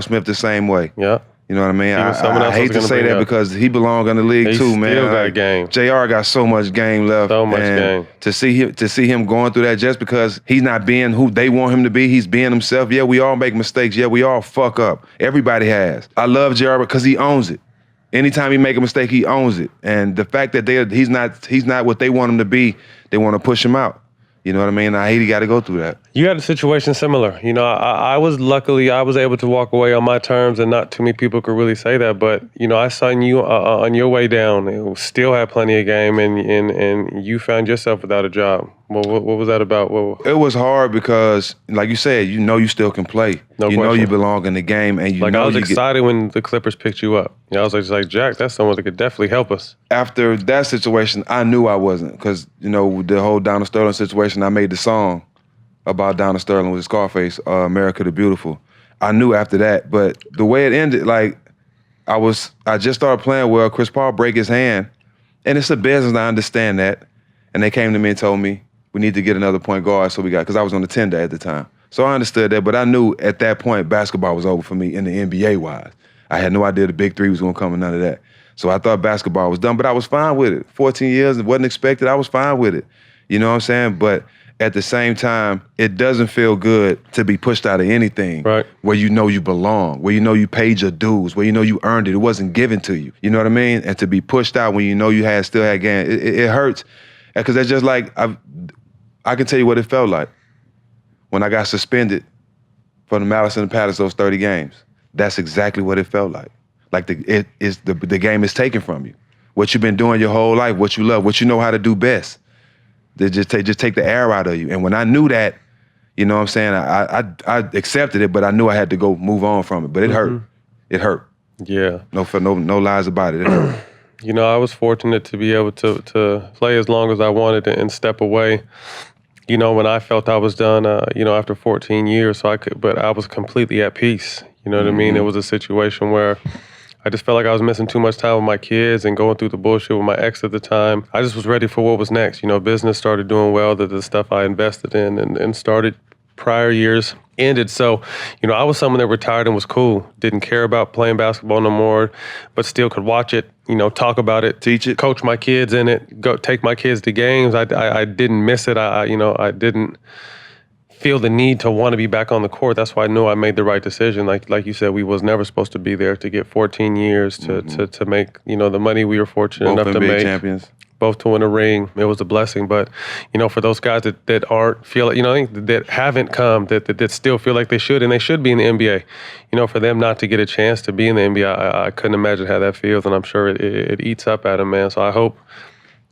Speaker 2: Smith the same way.
Speaker 1: Yeah.
Speaker 2: You know what I mean? I hate to say that because he belongs in the league too, man.
Speaker 1: Still got game.
Speaker 2: JR got so much game left.
Speaker 1: So much game.
Speaker 2: To see him going through that just because he's not being who they want him to be, he's being himself. Yeah, we all make mistakes. Yeah, we all fuck up. Everybody has. I love JR because he owns it. Anytime he make a mistake, he owns it. And the fact that he's not what they want him to be, they want to push him out. You know what I mean? I hate he got to go through that.
Speaker 1: You had a situation similar. I was able to walk away on my terms, and not too many people could really say that. But I saw you on your way down, and still had plenty of game, and you found yourself without a job. What was that about?
Speaker 2: It was hard because, like you said, you still can play.
Speaker 1: No
Speaker 2: you
Speaker 1: question.
Speaker 2: know you belong in the game, and
Speaker 1: I was excited when the Clippers picked you up. I was like, Jack, that's someone that could definitely help us.
Speaker 2: After that situation, I knew I wasn't because the whole Donald Sterling situation. I made the song about Donald Sterling with Scarface, "America the Beautiful." I knew after that, but the way it ended, like I just started playing well. Chris Paul break his hand, and it's a business. I understand that, and they came to me and told me we need to get another point guard. So because I was on the tender at the time. So I understood that, but I knew at that point basketball was over for me in the NBA wise. I had no idea the Big Three was going to come and none of that. So I thought basketball was done, but I was fine with it. 14 years, it wasn't expected. I was fine with it. You know what I'm saying? But at the same time, it doesn't feel good to be pushed out of anything where you know you belong, where you know you paid your dues, where you know you earned it. It wasn't given to you. You know what I mean? And to be pushed out when you know you still had game, it hurts. Because that's just like, I can tell you what it felt like when I got suspended for the malice and the Patterns, those 30 games. That's exactly what it felt like. Like the game is taken from you. What you've been doing your whole life, what you love, what you know how to do best. They just take the air out of you. And when I knew that, you know what I'm saying, I accepted it, but I knew I had to go move on from it. But it hurt. It hurt.
Speaker 1: Yeah.
Speaker 2: No lies about it. It hurt.
Speaker 1: You know, I was fortunate to be able to play as long as I wanted and step away. You know, when I felt I was done, you know, after 14 years, but I was completely at peace. You know what I mean? It was a situation where I just felt like I was missing too much time with my kids and going through the bullshit with my ex at the time. I just was ready for what was next. You know, business started doing well, the stuff I invested in and started prior years ended. So, you know, I was someone that retired and was cool. Didn't care about playing basketball no more, but still could watch it, you know, talk about it,
Speaker 2: teach it,
Speaker 1: coach my kids in it, go take my kids to games. I didn't miss it. I didn't feel the need to want to be back on the court. That's why I knew I made the right decision. Like you said, we was never supposed to be there to get 14 years to make, you know, the money we were fortunate enough to make.
Speaker 2: Champions.
Speaker 1: Both to win a ring. It was a blessing. But, you know, for those guys that aren't feel, you know, I think that haven't come, that still feel like they should, and they should be in the NBA. You know, for them not to get a chance to be in the NBA, I couldn't imagine how that feels, and I'm sure it eats up at him, man. So I hope,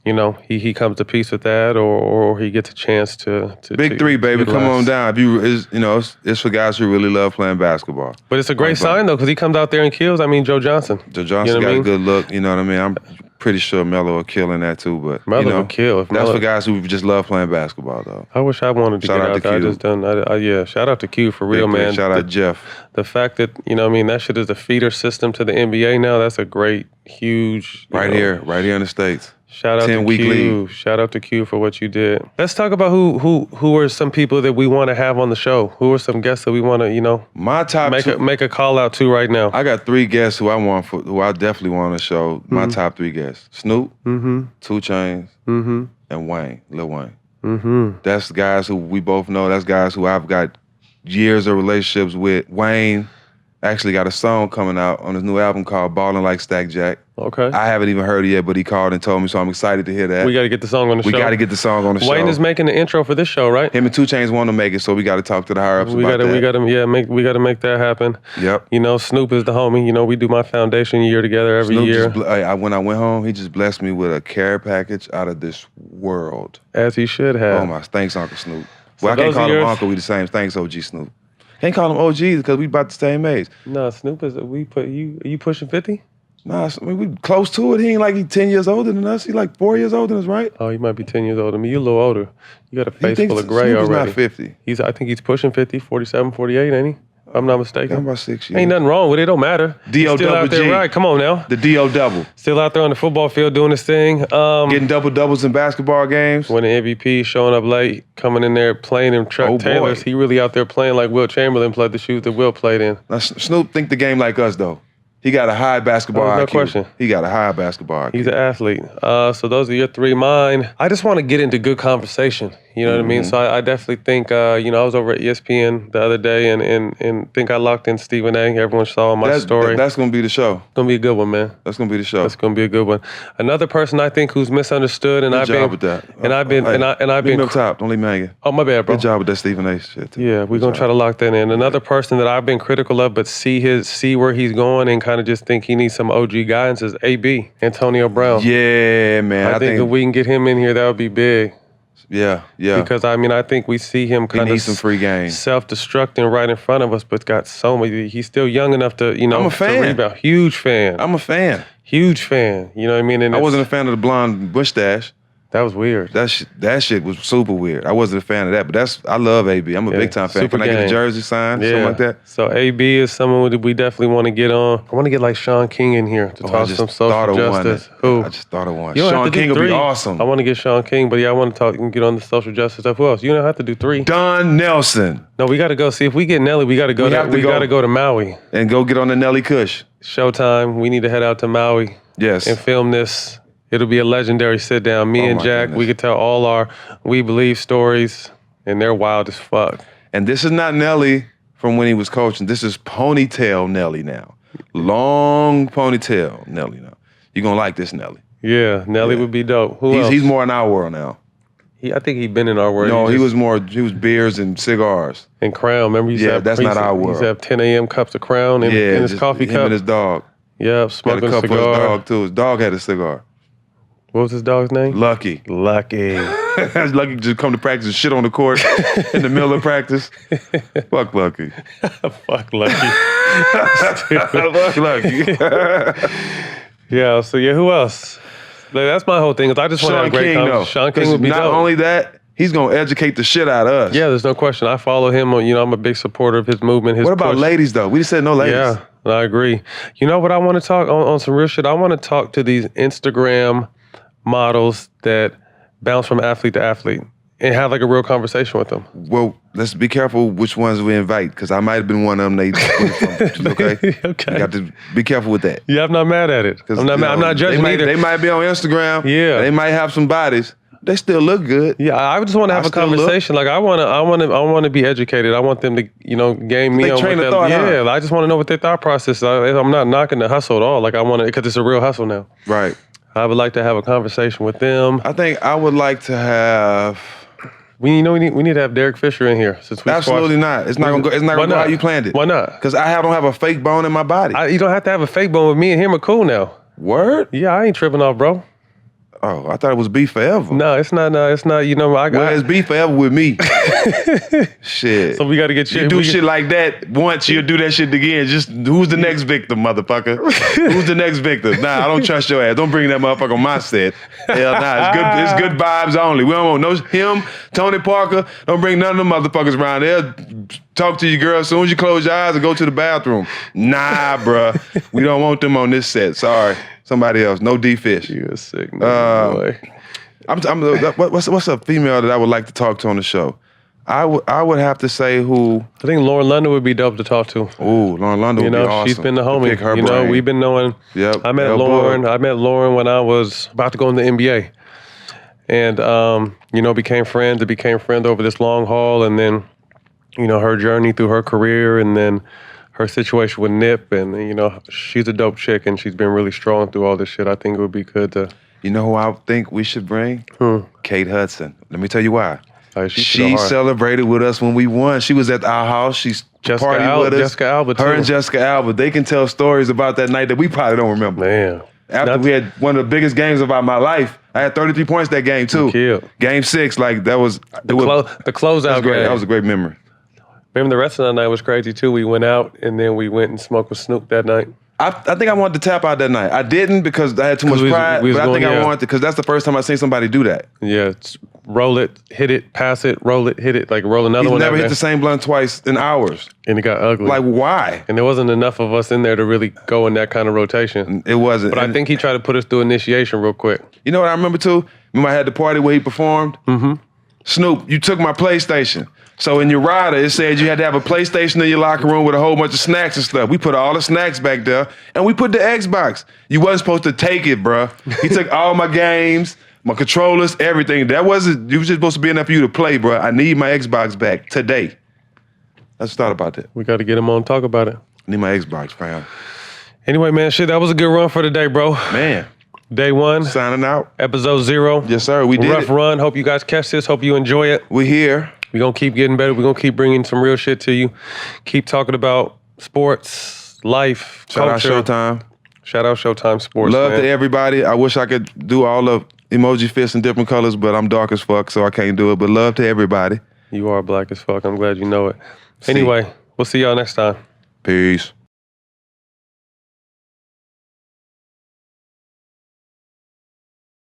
Speaker 1: you know, he comes to peace with that, or he gets a chance to
Speaker 2: Big three, baby. Come on down. It's for guys who really love playing basketball.
Speaker 1: But it's a great sign though, because he comes out there and kills. I mean, Joe Johnson.
Speaker 2: Joe Johnson got a good look. You know what I mean? I'm pretty sure Melo will kill in that too. But
Speaker 1: Melo will kill.
Speaker 2: That's for guys who just love playing basketball though.
Speaker 1: I wish I wanted to get out there. I just done. Yeah. Shout out to Q for real, man.
Speaker 2: Shout out Jeff.
Speaker 1: The fact that, you know, what I mean, that shit is a feeder system to the NBA now. That's a great, huge.
Speaker 2: Right here in the States.
Speaker 1: Shout out to Q. League. Shout out to Q for what you did. Let's talk about who are some people that we want to have on the show. Who are some guests that we want to, you know,
Speaker 2: my top
Speaker 1: make a call out to right now.
Speaker 2: I got 3 guests who I definitely want on the show. My top 3 guests: Snoop, 2 Chainz, and Wayne, Lil Wayne. That's guys who we both know. That's guys who I've got years of relationships with. Wayne actually got a song coming out on his new album called Ballin' Like Stack Jack.
Speaker 1: Okay.
Speaker 2: I haven't even heard it yet, but he called and told me, so I'm excited to hear that.
Speaker 1: We got to get the song on the show.
Speaker 2: We got to get the song on the show.
Speaker 1: Wayne is making the intro for this show, right?
Speaker 2: Him and 2 Chainz want to make it, so we got to talk to the higher ups about that.
Speaker 1: We got to make that happen.
Speaker 2: Yep.
Speaker 1: You know, Snoop is the homie. You know, we do my foundation year together every year.
Speaker 2: When I went home, he just blessed me with a care package out of this world.
Speaker 1: As he should have.
Speaker 2: Oh my, thanks, Uncle Snoop. Well, I can't call him Uncle. We the same. Thanks, OG Snoop. Can't call him OG because we about the same age.
Speaker 1: No, Snoop is. You pushing 50?
Speaker 2: Nah, I mean, we close to it. He ain't like he 10 years older than us. He like 4 years older than us, right?
Speaker 1: Oh, he might be 10 years older than me. You a little older. You got a face full of gray
Speaker 2: Snoop
Speaker 1: already.
Speaker 2: Not 50.
Speaker 1: I think he's pushing 50, 47, 48, ain't he? If I'm not mistaken.
Speaker 2: I'm about 6 years.
Speaker 1: Ain't nothing wrong with it. It don't matter.
Speaker 2: D.O.
Speaker 1: Still out there, right? Come on now.
Speaker 2: The D.O. double.
Speaker 1: Still out there on the football field doing his thing.
Speaker 2: Getting doubles in basketball games.
Speaker 1: Winning MVP, showing up late, coming in there playing in Chuck Taylors. Boy. He really out there playing like Will Chamberlain played the shoes that Will played in.
Speaker 2: Now, Snoop think the game like us, though. He got a high basketball IQ.
Speaker 1: No question.
Speaker 2: He got a high basketball IQ.
Speaker 1: He's an athlete. So those are your 3. Mine, I just want to get into good conversation. You know what I mean? So I definitely think, you know, I was over at ESPN the other day and think I locked in Stephen A. Everyone saw my story.
Speaker 2: That's going to be the show.
Speaker 1: It's going to be a good one, man.
Speaker 2: That's going to be the show.
Speaker 1: That's going to be a good one. Another person I think who's misunderstood, and
Speaker 2: Good job with that.
Speaker 1: And I've been,
Speaker 2: leave me up top. Don't leave me hanging.
Speaker 1: Oh, my bad, bro.
Speaker 2: Good job with that Stephen A. shit. Too.
Speaker 1: Yeah, we're going to try to lock that in. Another person that I've been critical of, but see where he's going and kind of just think he needs some OG guidance is AB, Antonio Brown.
Speaker 2: Yeah, man.
Speaker 1: I think if we can get him in here, that would be big.
Speaker 2: Yeah.
Speaker 1: Because, I mean, I think we see him kind of
Speaker 2: some free game.
Speaker 1: Self-destructing right in front of us, but got so many. He's still young enough to, you know,
Speaker 2: I'm a fan.
Speaker 1: to rebound. Huge fan.
Speaker 2: I'm a fan.
Speaker 1: Huge fan. You know what I mean? And
Speaker 2: I wasn't a fan of the blonde mustache.
Speaker 1: That was weird.
Speaker 2: That shit was super weird. I wasn't a fan of that, but I love AB. I'm a big time fan. Can I get a jersey signed? Something like that?
Speaker 1: So AB is someone that we definitely want to get on. I want to get like Sean King in here to talk some social justice.
Speaker 2: I just thought of one.
Speaker 1: Sean
Speaker 2: King will be awesome.
Speaker 1: I want to get Sean King, but yeah, I want to talk and get on the social justice stuff. Who else? You don't have to do 3.
Speaker 2: Don Nelson.
Speaker 1: No, we got to go. See, if we get Nelly, we got to go. We got to go to Maui
Speaker 2: and go get on the Nelly Kush.
Speaker 1: Showtime. We need to head out to Maui.
Speaker 2: Yes.
Speaker 1: and film this. It'll be a legendary sit down. Me and
Speaker 2: my
Speaker 1: Jack,
Speaker 2: goodness.
Speaker 1: we could tell all our We Believe stories, and they're wild as fuck.
Speaker 2: And this is not Nelly from when he was coaching. This is ponytail Nelly now. Long ponytail Nelly now. You're going to like this Nelly.
Speaker 1: Yeah, Nelly would be dope. Who else?
Speaker 2: He's more in our world now.
Speaker 1: I think he'd been in our world.
Speaker 2: No, he was beers and cigars.
Speaker 1: And Crown. Remember, he used to have
Speaker 2: that's not our
Speaker 1: He used
Speaker 2: world.
Speaker 1: to have 10 a.m. cups of Crown in his
Speaker 2: just
Speaker 1: coffee
Speaker 2: him
Speaker 1: cup.
Speaker 2: and his dog.
Speaker 1: Yeah,
Speaker 2: Got a
Speaker 1: smoking a
Speaker 2: cup for his
Speaker 1: cigar.
Speaker 2: dog, too. His dog had a cigar.
Speaker 1: What was his dog's name?
Speaker 2: Lucky.
Speaker 1: Lucky.
Speaker 2: Lucky just come to practice and shit on the court in the middle of practice. Fuck Lucky.
Speaker 1: Fuck Lucky.
Speaker 2: Fuck Lucky.
Speaker 1: Yeah, so who else? Like, that's my whole thing. Is I just want to have a great conversation. Sean King would be
Speaker 2: not
Speaker 1: dope.
Speaker 2: only that, he's gonna educate the shit out of us.
Speaker 1: Yeah, there's no question. I follow him. I'm a big supporter of his movement. His
Speaker 2: What about
Speaker 1: push.
Speaker 2: ladies though? We just said no ladies.
Speaker 1: Yeah, I agree. You know what I want to talk on some real shit? I want to talk to these Instagram models that bounce from athlete to athlete and have like a real conversation with them.
Speaker 2: Well, let's be careful which ones we invite, because I might have been one of them. Okay.
Speaker 1: Okay.
Speaker 2: You got to be careful with that.
Speaker 1: Yeah, I'm not mad at it. I'm not mad. I'm not judging either.
Speaker 2: They might be on Instagram.
Speaker 1: Yeah.
Speaker 2: They might have some bodies. They still look good.
Speaker 1: Yeah, I just want to have a
Speaker 2: still look.
Speaker 1: conversation. Like I want to be educated. I want them to, gain me
Speaker 2: They
Speaker 1: on
Speaker 2: train
Speaker 1: what
Speaker 2: of
Speaker 1: that.
Speaker 2: thought, huh?
Speaker 1: Yeah, I just want to know what their thought process is. I'm not knocking the hustle at all. Like I want to, because it's a real hustle now.
Speaker 2: Right.
Speaker 1: I would like to have a conversation with them.
Speaker 2: I think I would like to have.
Speaker 1: We need to have Derek Fisher in here since we
Speaker 2: Absolutely not. It's not gonna go. It's not
Speaker 1: Why
Speaker 2: gonna go
Speaker 1: not?
Speaker 2: how you planned it.
Speaker 1: Why not?
Speaker 2: Because I don't have a fake bone in my body.
Speaker 1: You don't have to have a fake bone with me and him are cool now.
Speaker 2: Word?
Speaker 1: Yeah, I ain't tripping off, bro.
Speaker 2: Oh, I thought it was beef forever.
Speaker 1: No, it's not. It's not.
Speaker 2: Well, it's beef forever with me. Shit.
Speaker 1: So we got to get
Speaker 2: You do shit like that once, you'll do that shit again. Just who's the next victim, motherfucker? Who's the next victim? Nah, I don't trust your ass. Don't bring that motherfucker on my set. Hell nah, it's good vibes only. We don't want no him, Tony Parker. Don't bring none of them motherfuckers around. They'll talk to your girl as soon as you close your eyes and go to the bathroom. Nah, bruh. We don't want them on this set. Sorry. Somebody else. No D-Fish.
Speaker 1: You're sick, boy.
Speaker 2: What's a female that I would like to talk to on the show? I would have to say who.
Speaker 1: I think Lauren London would be dope to talk to.
Speaker 2: Ooh, Lauren London would be awesome.
Speaker 1: She's been the homie.
Speaker 2: Pick her brain.
Speaker 1: We've been knowing.
Speaker 2: Yep.
Speaker 1: I met Lauren when I was about to go in the NBA. And, became friends. It became friends over this long haul. And then, her journey through her career and then her situation with Nip. And, she's a dope chick and she's been really strong through all this shit. I think it would be good to.
Speaker 2: You know who I think we should bring? Kate Hudson. Let me tell you why. She celebrated with us when we won. She was at our house. She's partied with us.
Speaker 1: Jessica Alba, too.
Speaker 2: Her and Jessica Alba. They can tell stories about that night that we probably don't remember.
Speaker 1: Man.
Speaker 2: After we had one of the biggest games of my life. I had 33 points that game, too.
Speaker 1: Killed.
Speaker 2: Game 6, that was...
Speaker 1: The closeout
Speaker 2: great.
Speaker 1: game.
Speaker 2: That was a great memory.
Speaker 1: Remember the rest of the night was crazy, too. We went out, and then we went and smoked with Snoop that night.
Speaker 2: I think I wanted to tap out that night. I didn't because I had too much pride, but I think I wanted to because that's the first time I seen somebody do that.
Speaker 1: Yeah, roll it, hit it, pass it, roll it, hit it, like roll another one.
Speaker 2: He's never hit the same blunt twice in hours.
Speaker 1: And it got ugly.
Speaker 2: Like, why?
Speaker 1: And there wasn't enough of us in there to really go in that kind of rotation.
Speaker 2: It wasn't.
Speaker 1: But I think he tried to put us through initiation real quick.
Speaker 2: You know what I remember, too? Remember I had the party where he performed?
Speaker 1: Mm-hmm.
Speaker 2: Snoop, you took my PlayStation. So in your rider, it said you had to have a PlayStation in your locker room with a whole bunch of snacks and stuff. We put all the snacks back there, and we put the Xbox. You wasn't supposed to take it, bruh. He took all my games, my controllers, everything. You was just supposed to be enough for you to play, bruh. I need my Xbox back today. Let's start about that.
Speaker 1: We got to get him on and talk about it.
Speaker 2: I need my Xbox, fam.
Speaker 1: Anyway, man, that was a good run for today, bro.
Speaker 2: Man.
Speaker 1: Day 1.
Speaker 2: Signing out.
Speaker 1: Episode 0.
Speaker 2: Yes, sir. We did
Speaker 1: Rough run. Hope you guys catch this. Hope you enjoy it.
Speaker 2: We here.
Speaker 1: We're going to keep getting better. We're going to keep bringing some real shit to you. Keep talking about sports, life, culture.
Speaker 2: Shout out Showtime.
Speaker 1: Shout out Showtime Sports,
Speaker 2: Love
Speaker 1: man.
Speaker 2: to everybody. I wish I could do all the emoji fists in different colors, but I'm dark as fuck, so I can't do it. But love to everybody.
Speaker 1: You are black as fuck. I'm glad you know it. Anyway, we'll see y'all next time.
Speaker 2: Peace.